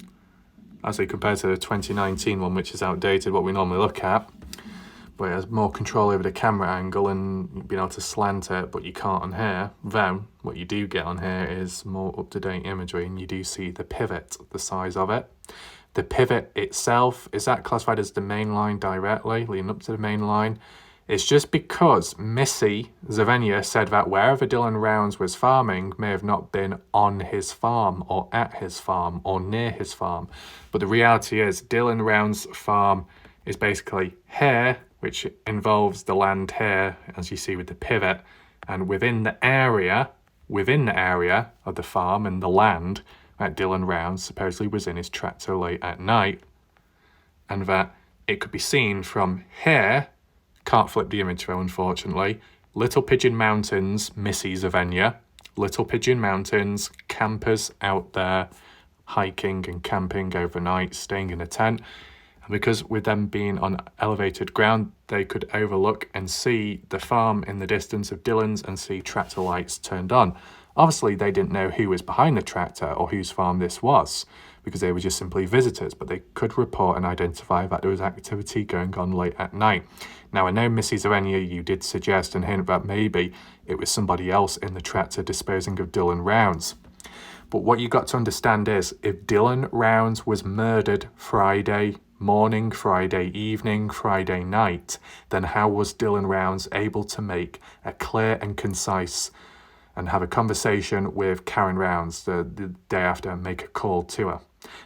as they compare to the 2019 one, which is outdated, what we normally look at. But it has more control over the camera angle and being able to slant it, but you can't on here. Then, what you do get on here is more up-to-date imagery, and you do see the pivot, the size of it. The pivot itself, is that classified as the main line directly, leading up to the main line? It's just because Missy Zavenia said that wherever Dylan Rounds was farming may have not been on his farm or at his farm or near his farm. But the reality is Dylan Rounds' farm is basically here, which involves the land here, as you see with the pivot, and within the area of the farm and the land that Dylan Rounds supposedly was in his tractor late at night, and that it could be seen from here. Can't flip the image though, unfortunately. Little Pigeon Mountains, Missy Zavenia. Little Pigeon Mountains, campers out there hiking and camping overnight, staying in a tent. And because with them being on elevated ground, they could overlook and see the farm in the distance of Dylan's and see tractor lights turned on. Obviously, they didn't know who was behind the tractor or whose farm this was, because they were just simply visitors, but they could report and identify that there was activity going on late at night. Now, I know, Mrs. Arenia, you did suggest and hint that maybe it was somebody else in the tractor disposing of Dylan Rounds. But what you got to understand is, if Dylan Rounds was murdered Friday morning, Friday evening, Friday night, then how was Dylan Rounds able to make a clear and concise and have a conversation with Karen Rounds the day after and make a call to her?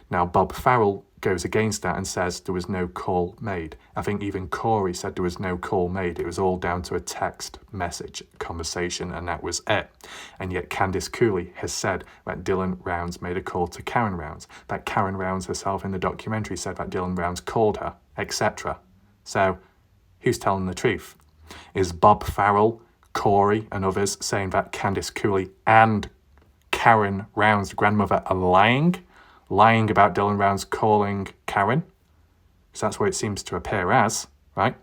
Now, Bob Farrell goes against that and says there was no call made. I think even Corey said there was no call made. It was all down to a text message conversation, and that was it. And yet Candice Cooley has said that Dylan Rounds made a call to Karen Rounds, that Karen Rounds herself in the documentary said that Dylan Rounds called her, etc. So, who's telling the truth? Is Bob Farrell, Corey and others saying that Candice Cooley and Karen Rounds, the grandmother, are lying about Dylan Rounds calling Karen? So that's what it seems to appear as, right?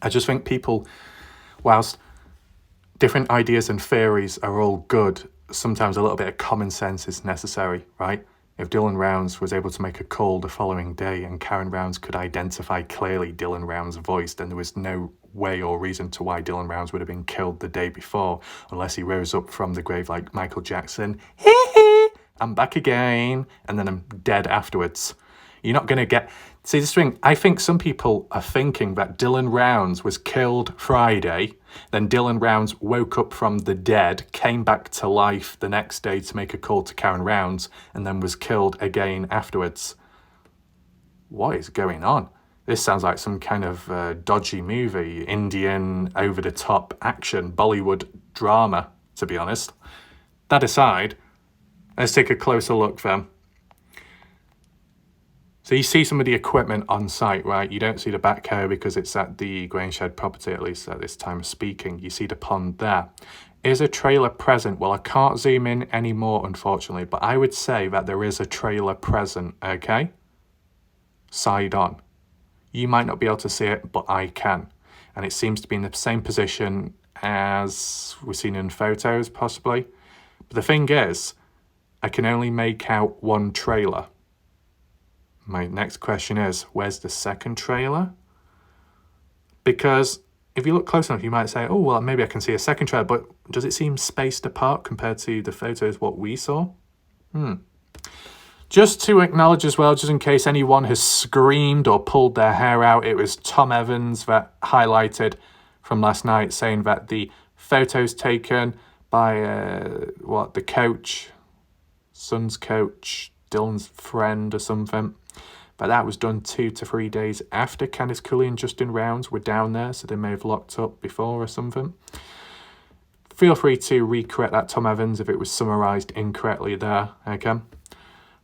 I just think people, whilst different ideas and theories are all good, sometimes a little bit of common sense is necessary, right? If Dylan Rounds was able to make a call the following day and Karen Rounds could identify clearly Dylan Rounds' voice, then there was no way or reason to why Dylan Rounds would have been killed the day before, unless he rose up from the grave like Michael Jackson. I'm back again, and then I'm dead afterwards. You're not going to get... See, this thing, I think some people are thinking that Dylan Rounds was killed Friday, then Dylan Rounds woke up from the dead, came back to life the next day to make a call to Karen Rounds, and then was killed again afterwards. What is going on? This sounds like some kind of dodgy movie, Indian, over-the-top action, Bollywood drama, to be honest. That aside, let's take a closer look then. So you see some of the equipment on site, right? You don't see the backhoe because it's at the Grainshed property, at least at this time of speaking. You see the pond there. Is a trailer present? Well, I can't zoom in anymore, unfortunately, but I would say that there is a trailer present, okay? Side on. You might not be able to see it, but I can. And it seems to be in the same position as we've seen in photos, possibly. But the thing is, I can only make out one trailer. My next question is, where's the second trailer? Because if you look close enough, you might say, oh, well, maybe I can see a second trailer, but does it seem spaced apart compared to the photos, what we saw? Just to acknowledge as well, just in case anyone has screamed or pulled their hair out, it was Tom Evans that highlighted from last night saying that the photos taken by, the coach, son's coach, Dylan's friend or something, but that was done 2 to 3 days after Candice Cooley and Justin Rounds were down there, so they may have locked up before or something. Feel free to recorrect that, Tom Evans, if it was summarised incorrectly there, okay?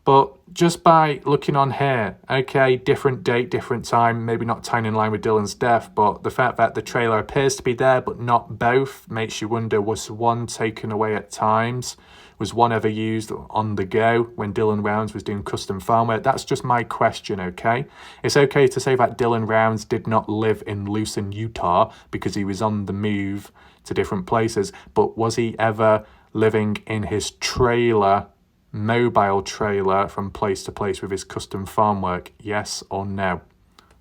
But just by looking on here, okay, different date, different time, maybe not tying in line with Dylan's death, but the fact that the trailer appears to be there but not both makes you wonder, was one taken away at times? Was one ever used on the go when Dylan Rounds was doing custom farm work? That's just my question, okay? It's okay to say that Dylan Rounds did not live in Lucin, Utah because he was on the move to different places, but was he ever living in his trailer, mobile trailer, from place to place with his custom farm work? Yes or no?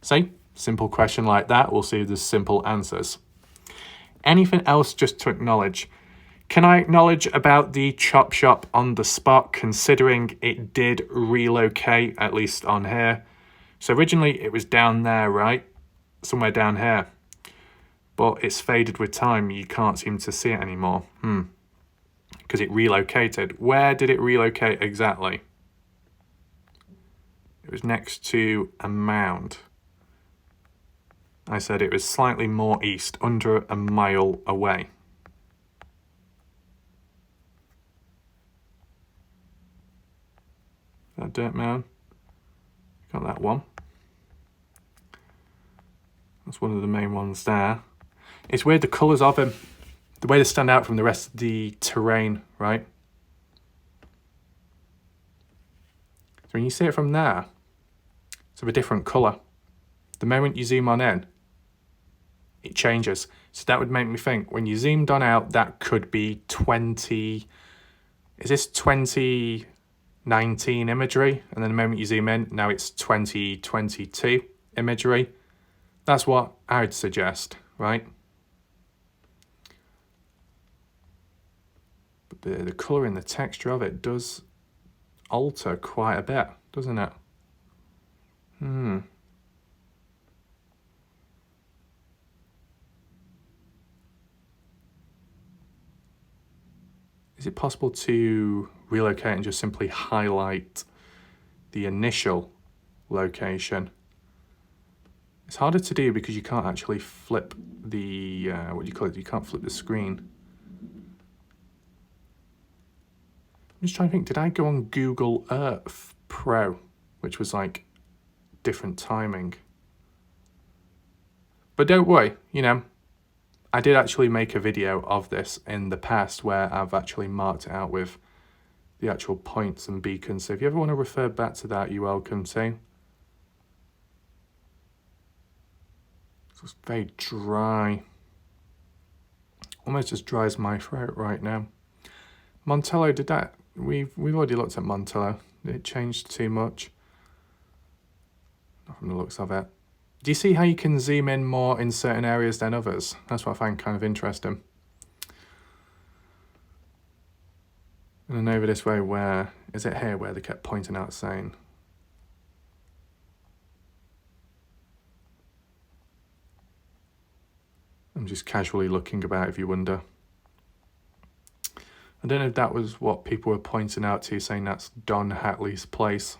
See, simple question like that. We'll see if there's simple answers. Anything else just to acknowledge? Can I acknowledge about the chop shop on the spot, considering it did relocate, at least on here? So originally it was down there, right? Somewhere down here. But it's faded with time. You can't seem to see it anymore. Because it relocated. Where did it relocate exactly? It was next to a mound. I said it was slightly more east, under a mile away. That dirt mound. Got that one. That's one of the main ones there. It's weird, the colours of him, the way they stand out from the rest of the terrain, right? So when you see it from there, it's of a different colour. The moment you zoom on in, it changes. So that would make me think, when you zoomed on out, that could be 20... Is this 2019 imagery? And then the moment you zoom in, now it's 2022 imagery. That's what I would suggest, right? The colour and the texture of it does alter quite a bit, doesn't it? Is it possible to relocate and just simply highlight the initial location? It's harder to do because you can't actually flip the, what do you call it? You can't flip the screen. I'm just trying to think, did I go on Google Earth Pro, which was like different timing? But don't worry, you know, I did actually make a video of this in the past where I've actually marked it out with the actual points and beacons. So if you ever want to refer back to that, you're welcome to. It's very dry. Almost as dry as my throat right now. Montello, did that... We've already looked at Montello. Did it change too much? Not from the looks of it. Do you see how you can zoom in more in certain areas than others? That's what I find kind of interesting. And then over this way, where... Is it here where they kept pointing out saying... I'm just casually looking about if you wonder. I don't know if that was what people were pointing out to, saying that's Don Hatley's place.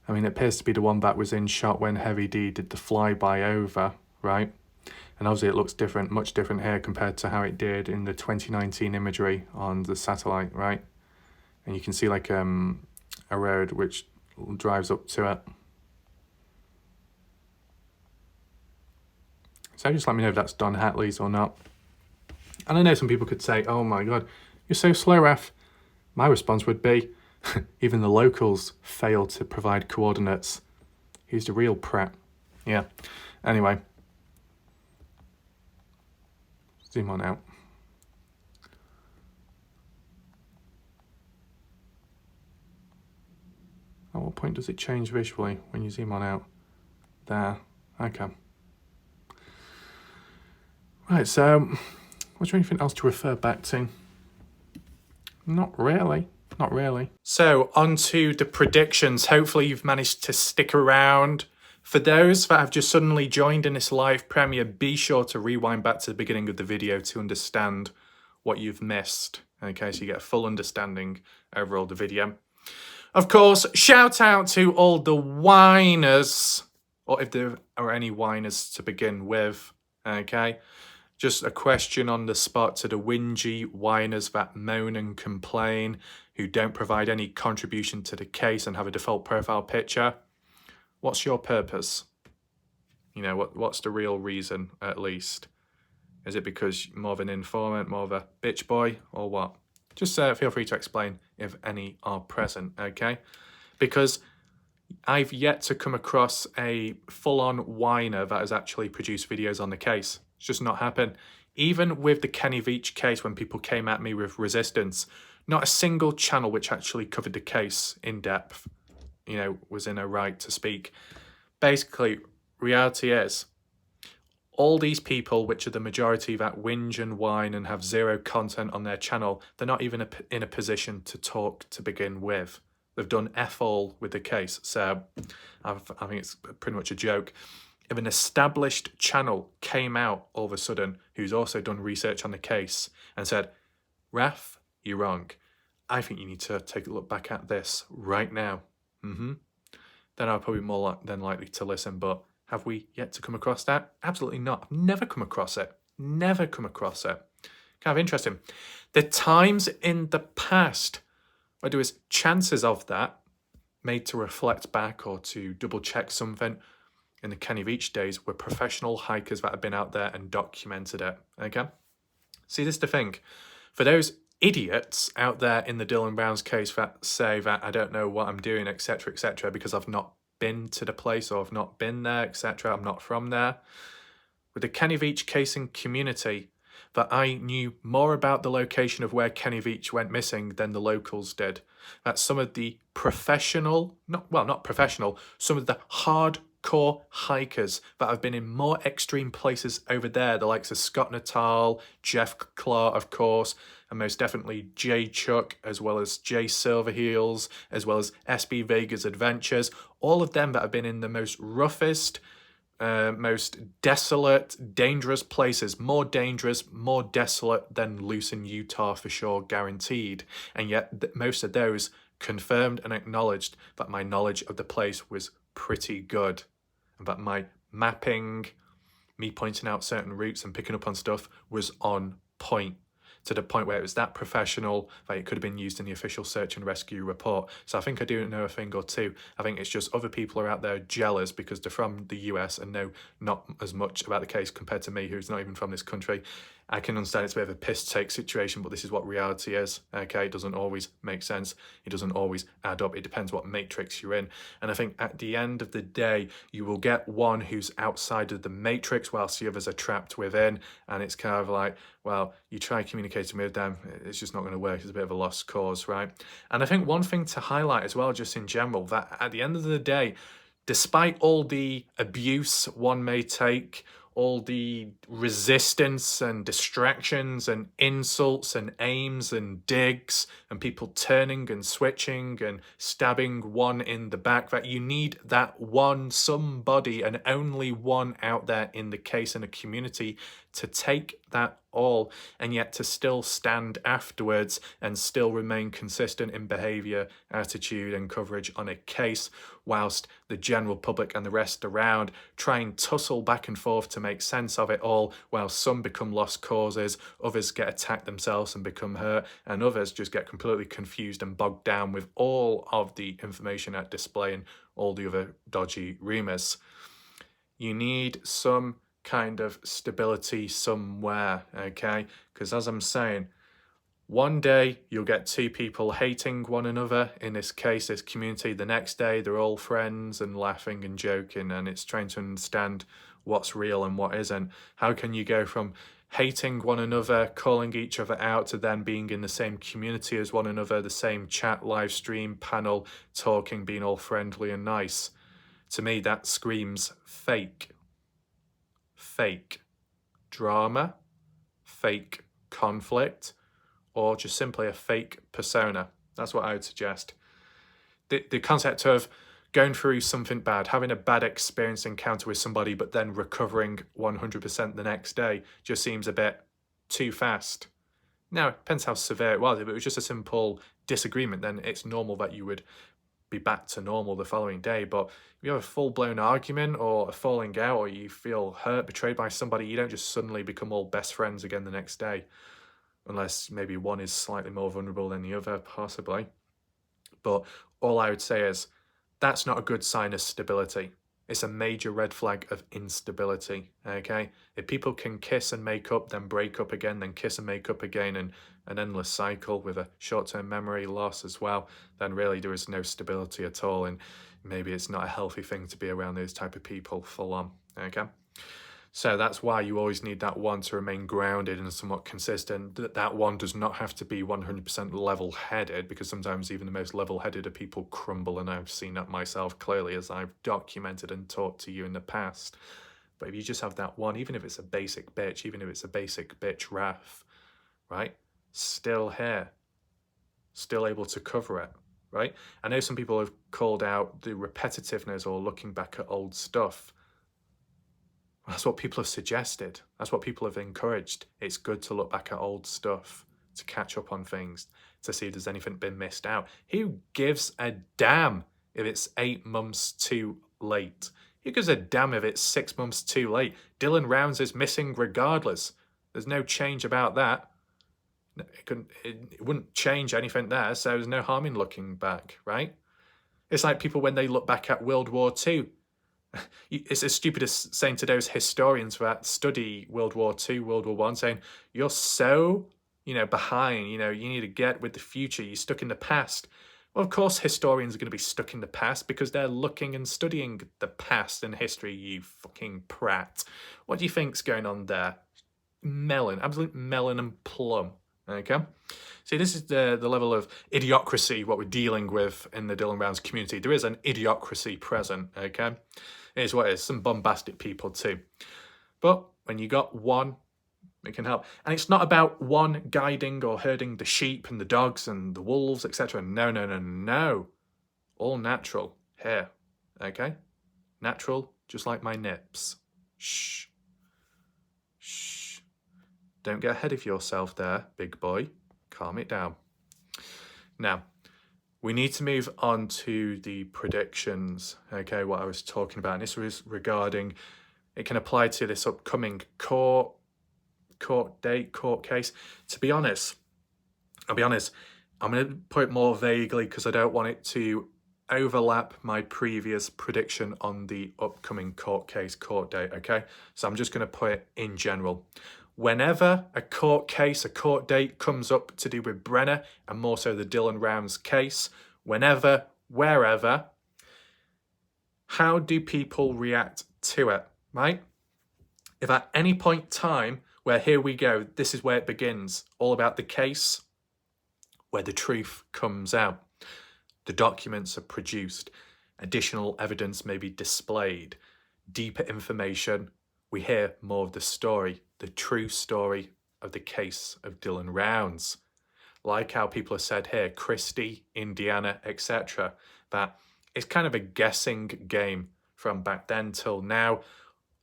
I mean, it appears to be the one that was in shot when Heavy D did the flyby over, right? And obviously it looks different, much different here compared to how it did in the 2019 imagery on the satellite, right? And you can see like a road which drives up to it. So just let me know if that's Don Hatley's or not. And I know some people could say, oh my God, you're so slow, Ref. My response would be, even the locals fail to provide coordinates. He's the real prat. Yeah. Anyway. Zoom on out. At what point does it change visually when you zoom on out? There. Okay. Right, so... Was there anything else to refer back to? Not really. Not really. So, on to the predictions. Hopefully you've managed to stick around. For those that have just suddenly joined in this live premiere, be sure to rewind back to the beginning of the video to understand what you've missed. Okay, so you get a full understanding overall of the video. Of course, shout out to all the whiners, or if there are any whiners to begin with, okay? Just a question on the spot to the whingy whiners that moan and complain, who don't provide any contribution to the case and have a default profile picture. What's your purpose? You know, what's the real reason, at least? Is it because you're more of an informant, more of a bitch boy, or what? Just feel free to explain if any are present, okay? Because I've yet to come across a full-on whiner that has actually produced videos on the case. It's just not happened. Even with the Kenny Veach case, when people came at me with resistance, not a single channel which actually covered the case in depth, you know, was in a right to speak. Basically, reality is, all these people, which are the majority that whinge and whine and have zero content on their channel, they're not even in a position to talk to begin with. They've done F all with the case. So I think it's pretty much a joke. If an established channel came out all of a sudden, who's also done research on the case, and said, Raf, you're wrong. I think you need to take a look back at this right now. Then I'll probably be more than likely to listen, but have we yet to come across that? Absolutely not. I've never come across it. Never come across it. Kind of interesting. The times in the past where there was chances of that made to reflect back or to double check something in the Kenny Veach days were professional hikers that have been out there and documented it. Okay? See, this is the thing. For those idiots out there in the Dylan Brown's case that say that I don't know what I'm doing, etc., because I've not been to the place or I've not been there, etc., I'm not from there. With the Kenny Veach case and community, that I knew more about the location of where Kenny Veach went missing than the locals did. That some of the professional, not professional, some of the hardcore hikers that have been in more extreme places over there, the likes of Scott Natal, Jeff Clark, of course, and most definitely Jay Chuck, as well as Jay Silverheels, as well as SB Vegas Adventures, all of them that have been in the most roughest, most desolate, dangerous places, more dangerous, more desolate than Lucin, Utah for sure, guaranteed. And yet most of those confirmed and acknowledged that my knowledge of the place was pretty good, and that my mapping, me pointing out certain routes and picking up on stuff was on point, to the point where it was that professional that it could have been used in the official search and rescue report. So I think I do know a thing or two. I think it's just other people are out there jealous because they're from the US and know not as much about the case compared to me, who's not even from this country. I can understand it's a bit of a piss-take situation, but this is what reality is, okay? It doesn't always make sense. It doesn't always add up. It depends what matrix you're in. And I think at the end of the day, you will get one who's outside of the matrix whilst the others are trapped within. And it's kind of like, well, you try communicating with them, it's just not going to work. It's a bit of a lost cause, right? And I think one thing to highlight as well, just in general, that at the end of the day, despite all the abuse one may take, all the resistance and distractions and insults and aims and digs and people turning and switching and stabbing one in the back, that you need that one somebody and only one out there in the case and the community to take that all, and yet to still stand afterwards and still remain consistent in behaviour, attitude and coverage on a case, whilst the general public and the rest around try and tussle back and forth to make sense of it all, while some become lost causes, others get attacked themselves and become hurt, and others just get completely confused and bogged down with all of the information at display and all the other dodgy rumours. You need some kind of stability somewhere, okay? Because as I'm saying, one day you'll get two people hating one another, in this case, this community. The next day they're all friends and laughing and joking, and it's trying to understand what's real and what isn't. How can you go from hating one another, calling each other out, to then being in the same community as one another, the same chat, live stream, panel, talking, being all friendly and nice? To me, that screams fake. Fake drama, fake conflict, or just simply a fake persona. That's what I would suggest. The concept of going through something bad, having a bad experience encounter with somebody, but then recovering 100% the next day just seems a bit too fast. Now, it depends how severe it was. If it was just a simple disagreement, then it's normal that you would be back to normal the following day. But if you have a full-blown argument or a falling out, or you feel hurt, betrayed by somebody, you don't just suddenly become all best friends again the next day, unless maybe one is slightly more vulnerable than the other, possibly. But all I would say is that's not a good sign of stability. It's a major red flag of instability, okay? If people can kiss and make up, then break up again, then kiss and make up again, and an endless cycle with a short-term memory loss as well, then really there is no stability at all, and maybe it's not a healthy thing to be around those type of people full on, okay? So that's why you always need that one to remain grounded and somewhat consistent. That one does not have to be 100% level-headed, because sometimes even the most level-headed of people crumble, and I've seen that myself clearly as I've documented and taught to you in the past. But if you just have that one, even if it's a basic bitch, even if it's a basic bitch wrath, right? Still here, still able to cover it, right? I know some people have called out the repetitiveness or looking back at old stuff. That's what people have suggested. That's what people have encouraged. It's good to look back at old stuff, to catch up on things, to see if there's anything been missed out. Who gives a damn if it's 8 months too late? Who gives a damn if it's 6 months too late? Dylan Rounds is missing regardless. There's no change about that. It wouldn't change anything there, so there's no harm in looking back, right? It's like people when they look back at World War II. It's as stupid as saying to those historians that study World War II, World War I, saying, you're so, behind, you need to get with the future, you're stuck in the past. Well, of course historians are going to be stuck in the past because they're looking and studying the past and history, you fucking prat. What do you think's going on there? Melon, absolute melon and plum, okay? See, this is the level of idiocracy, what we're dealing with in the Dylan Rounds community. There is an idiocracy present, okay? It is what it is, some bombastic people too. But when you got one, it can help. And it's not about one guiding or herding the sheep and the dogs and the wolves, etc. No, no, no, no. All natural here, okay? Natural, just like my nips. Shh. Shh. Don't get ahead of yourself there, big boy. Calm it down. Now, we need to move on to the predictions, okay, what I was talking about. And this was regarding, it can apply to this upcoming court case. To be honest, I'll be honest, I'm going to put it more vaguely because I don't want it to overlap my previous prediction on the upcoming court date, okay? So I'm just going to put it in general. Whenever a court date comes up to do with Brenner, and more so the Dylan Rounds case, whenever, wherever, how do people react to it, right? If at any point in time where here we go, this is where it begins, all about the case, where the truth comes out, the documents are produced, additional evidence may be displayed, deeper information, we hear more of the story, the true story of the case of Dylan Rounds. Like how people have said here, Christie, Indiana, etc., that it's kind of a guessing game from back then till now,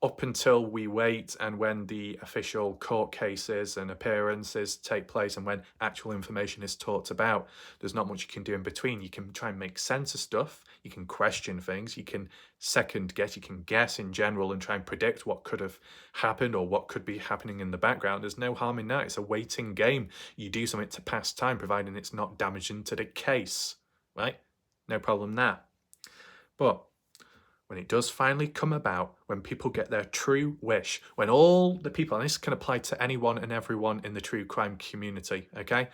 up until we wait and when the official court cases and appearances take place and when actual information is talked about. There's not much you can do in between. You can try and make sense of stuff, you can question things, you can second guess, you can guess in general and try and predict what could have happened or what could be happening in the background. There's no harm in that. It's a waiting game. You do something to pass time, providing it's not damaging to the case, right? No problem there. But when it does finally come about, when people get their true wish, when all the people, and this can apply to anyone and everyone in the true crime community, okay?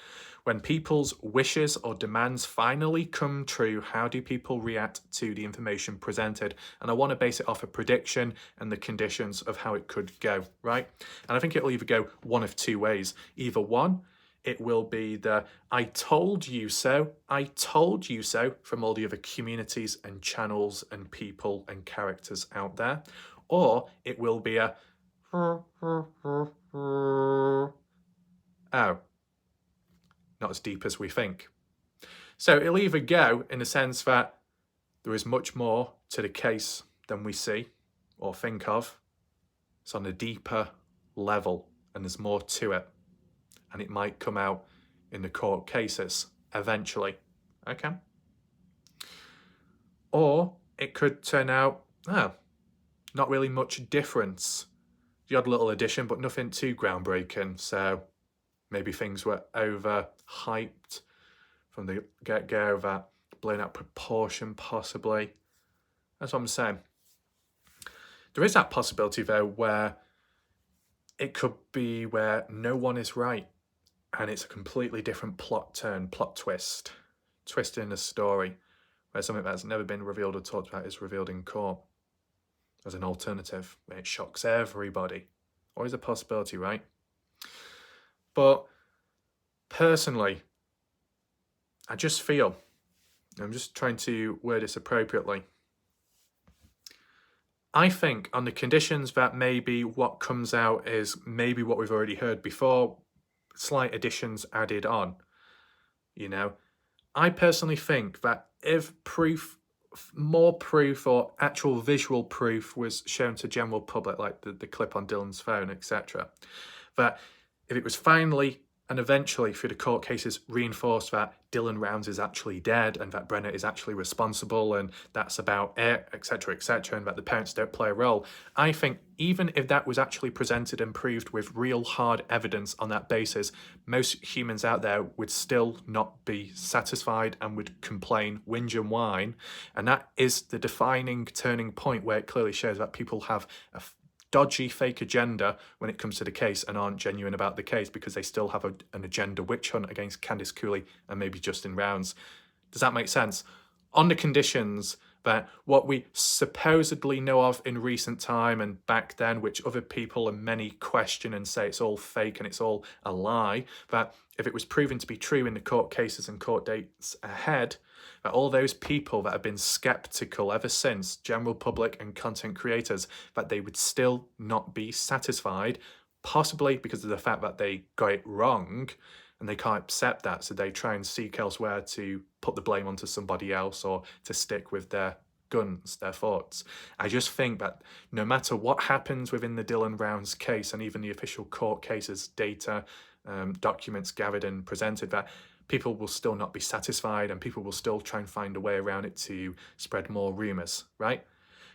When people's wishes or demands finally come true, how do people react to the information presented? And I want to base it off a prediction and the conditions of how it could go, right? And I think it'll either go one of two ways. Either one, it will be the I told you so from all the other communities and channels and people and characters out there. Or it will be a oh, not as deep as we think. So it'll either go in the sense that there is much more to the case than we see or think of. It's on a deeper level and there's more to it. And it might come out in the court cases eventually, okay? Or it could turn out, not really much difference. The odd little addition, but nothing too groundbreaking. So maybe things were overhyped from the get-go, that blown out proportion possibly. That's what I'm saying. There is that possibility though where it could be where no one is right and it's a completely different plot twist in a story where something that's never been revealed or talked about is revealed in court as an alternative. It shocks everybody. Always a possibility, right? But personally, I just feel, I'm just trying to word this appropriately, I think on the conditions that maybe what comes out is maybe what we've already heard before, slight additions added on, I personally think that if more proof or actual visual proof was shown to general public, like the clip on Dylan's phone, etc., that if it was finally and eventually through the court cases reinforced that Dylan Rounds is actually dead and that Brenner is actually responsible and that's about it, etc., and that the parents don't play a role, I think even if that was actually presented and proved with real hard evidence on that basis, most humans out there would still not be satisfied and would complain, whinge and whine. And that is the defining turning point where it clearly shows that people have a dodgy fake agenda when it comes to the case and aren't genuine about the case because they still have an agenda witch hunt against Candice Cooley and maybe Justin Rounds. Does that make sense? On the conditions that what we supposedly know of in recent time and back then, which other people and many question and say it's all fake and it's all a lie, that if it was proven to be true in the court cases and court dates ahead, that all those people that have been skeptical ever since, general public and content creators, that they would still not be satisfied, possibly because of the fact that they got it wrong and they can't accept that, so they try and seek elsewhere to put the blame onto somebody else or to stick with their guns, their thoughts. I just think that no matter what happens within the Dylan Rounds case and even the official court cases, data, documents gathered and presented, that people will still not be satisfied and people will still try and find a way around it to spread more rumours, right?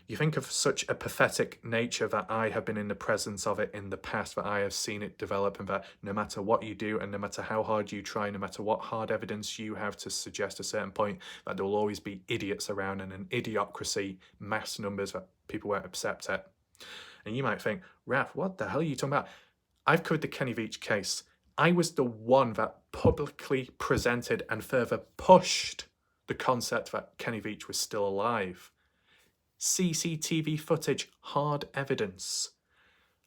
You think of such a pathetic nature that I have been in the presence of it in the past, that I have seen it develop, and that no matter what you do and no matter how hard you try, no matter what hard evidence you have to suggest a certain point, that there will always be idiots around and an idiocracy, mass numbers that people won't accept it. And you might think, Raph, what the hell are you talking about? I've covered the Kenny Veach case. I was the one that publicly presented and further pushed the concept that Kenny Veach was still alive. CCTV footage, hard evidence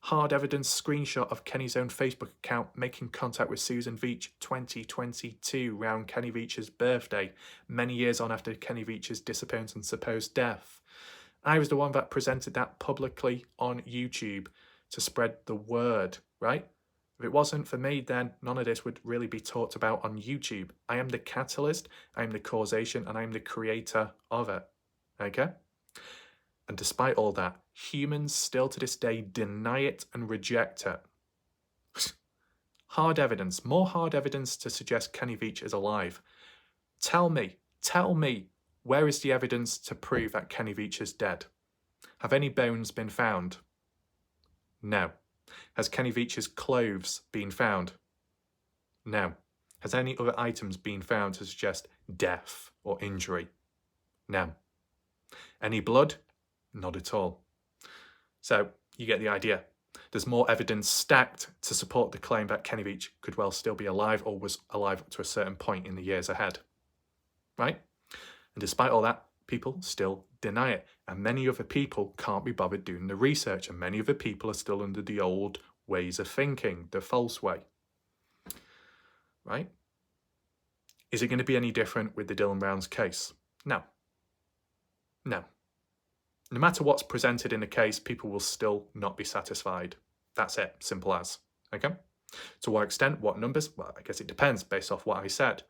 screenshot of Kenny's own Facebook account making contact with Susan Veach 2022, round Kenny Veach's birthday, many years on after Kenny Veach's disappearance and supposed death. I was the one that presented that publicly on YouTube to spread the word, right? If it wasn't for me, then none of this would really be talked about on YouTube. I am the catalyst, I am the causation, and I am the creator of it, okay? And despite all that, humans still to this day deny it and reject it. Hard evidence, more hard evidence to suggest Kenny Veach is alive. Tell me, where is the evidence to prove that Kenny Veach is dead? Have any bones been found? No. Has Kenny Veach's clothes been found? No. Has any other items been found to suggest death or injury? No. Any blood? Not at all. So you get the idea. There's more evidence stacked to support the claim that Kenny Veach could well still be alive or was alive to a certain point in the years ahead. Right? And despite all that, people still deny it. And many other people can't be bothered doing the research. And many other people are still under the old ways of thinking, the false way. Right? Is it going to be any different with the Dylan Rounds case? No. No. No matter what's presented in the case, people will still not be satisfied. That's it, simple as. Okay? To what extent, what numbers? Well, I guess it depends based off what I said.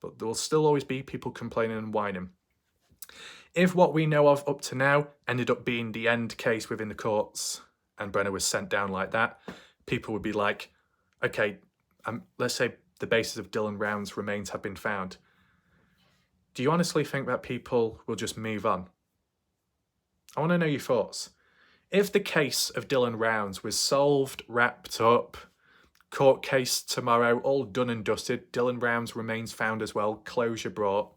But there will still always be people complaining and whining. If what we know of up to now ended up being the end case within the courts and Brenner was sent down like that, people would be like, okay, let's say the basis of Dylan Rounds' remains have been found. Do you honestly think that people will just move on? I want to know your thoughts. If the case of Dylan Rounds was solved, wrapped up, court case tomorrow, all done and dusted, Dylan Rounds remains found as well, closure brought,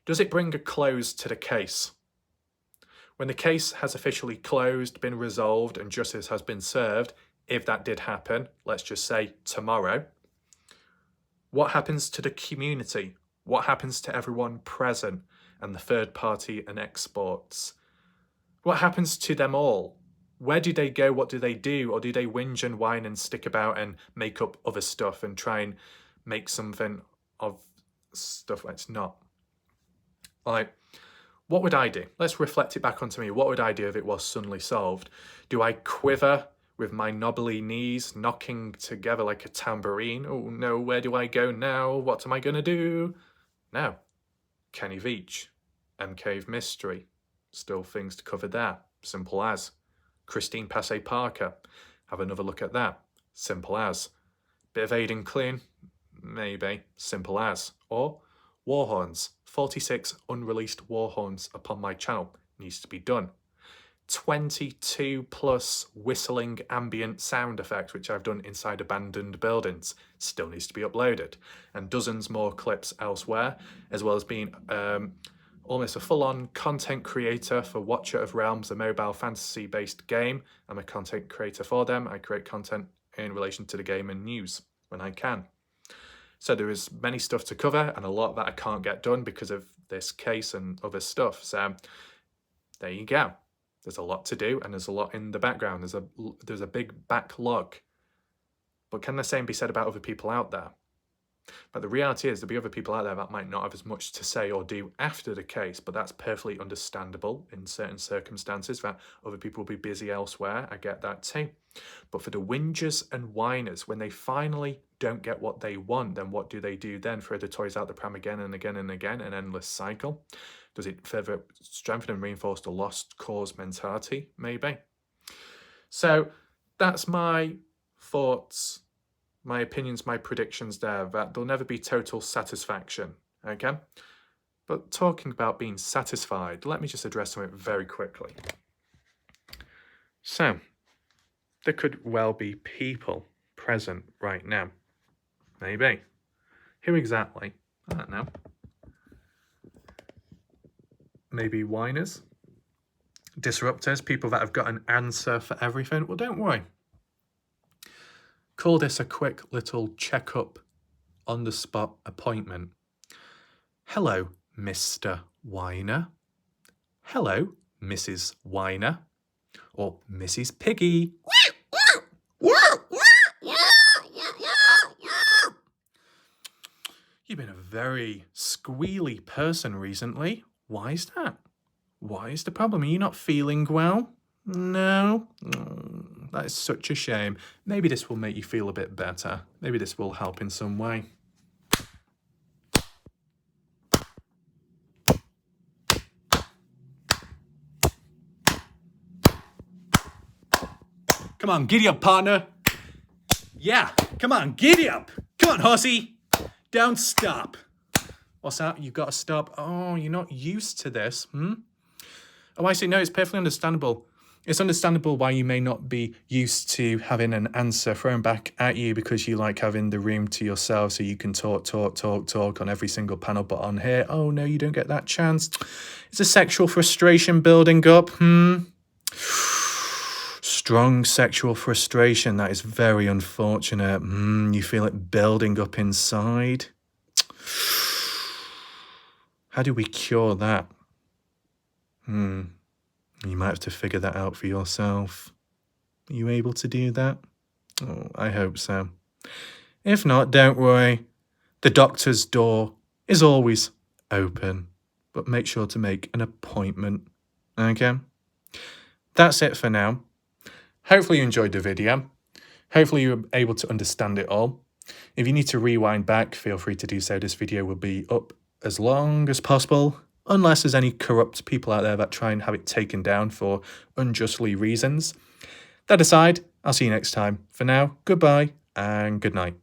does it bring a close to the case? When the case has officially closed, been resolved, and justice has been served, if that did happen, let's just say tomorrow, what happens to the community? What happens to everyone present and the third party and exports? What happens to them all? Where do they go? What do they do? Or do they whinge and whine and stick about and make up other stuff and try and make something of stuff that's not? Like, what would I do? Let's reflect it back onto me. What would I do if it was suddenly solved? Do I quiver with my knobbly knees knocking together like a tambourine? Oh no, where do I go now? What am I going to do? No. Kenny Veach, M Cave Mystery. Still things to cover there. Simple as. Christine Passe Parker. Have another look at that. Simple as. Bit of Aidan Klein. Maybe. Simple as. Or Warhorns. 46 unreleased Warhorns upon my channel. Needs to be done. 22 plus whistling ambient sound effects, which I've done inside abandoned buildings, still needs to be uploaded. And dozens more clips elsewhere, as well as being almost a full-on content creator for Watcher of Realms, a mobile fantasy-based game. I'm a content creator for them. I create content in relation to the game and news when I can. So there is many stuff to cover and a lot that I can't get done because of this case and other stuff. So there you go. There's a lot to do and there's a lot in the background. There's a big backlog. But can the same be said about other people out there? But the reality is there'll be other people out there that might not have as much to say or do after the case, but that's perfectly understandable in certain circumstances, that other people will be busy elsewhere. I get that too. But for the whingers and whiners, when they finally don't get what they want, then what do they do then? Throw the toys out the pram again and again and again, an endless cycle? Does it further strengthen and reinforce the lost cause mentality? Maybe. So that's my thoughts, my opinions, my predictions there, that there'll never be total satisfaction, okay? But talking about being satisfied, let me just address something very quickly. So, there could well be people present right now. Maybe. Who exactly? I don't know. Maybe whiners, disruptors, people that have got an answer for everything. Well, don't worry. Call this a quick little checkup on the spot appointment. Hello, Mr. Whiner. Hello, Mrs. Whiner. Or Mrs. Piggy. You've been a very squealy person recently. Why is that? Why is the problem? Are you not feeling well? No? That is such a shame. Maybe this will make you feel a bit better. Maybe this will help in some way. Come on, giddy up, partner. Yeah, come on, giddy up. Come on, horsey. Don't stop. What's that? You've got to stop. Oh, you're not used to this, Oh, I see. No, it's perfectly understandable. It's understandable why you may not be used to having an answer thrown back at you, because you like having the room to yourself so you can talk on every single panel. But on here, oh no, you don't get that chance. It's a sexual frustration building up, Strong sexual frustration. That is very unfortunate. You feel it building up inside. How do we cure that? You might have to figure that out for yourself. Are you able to do that? Oh, I hope so. If not, don't worry. The doctor's door is always open, but make sure to make an appointment, okay? That's it for now. Hopefully you enjoyed the video. Hopefully you were able to understand it all. If you need to rewind back, feel free to do so. This video will be up as long as possible, unless there's any corrupt people out there that try and have it taken down for unjustly reasons. That aside, I'll see you next time. For now, goodbye and good night.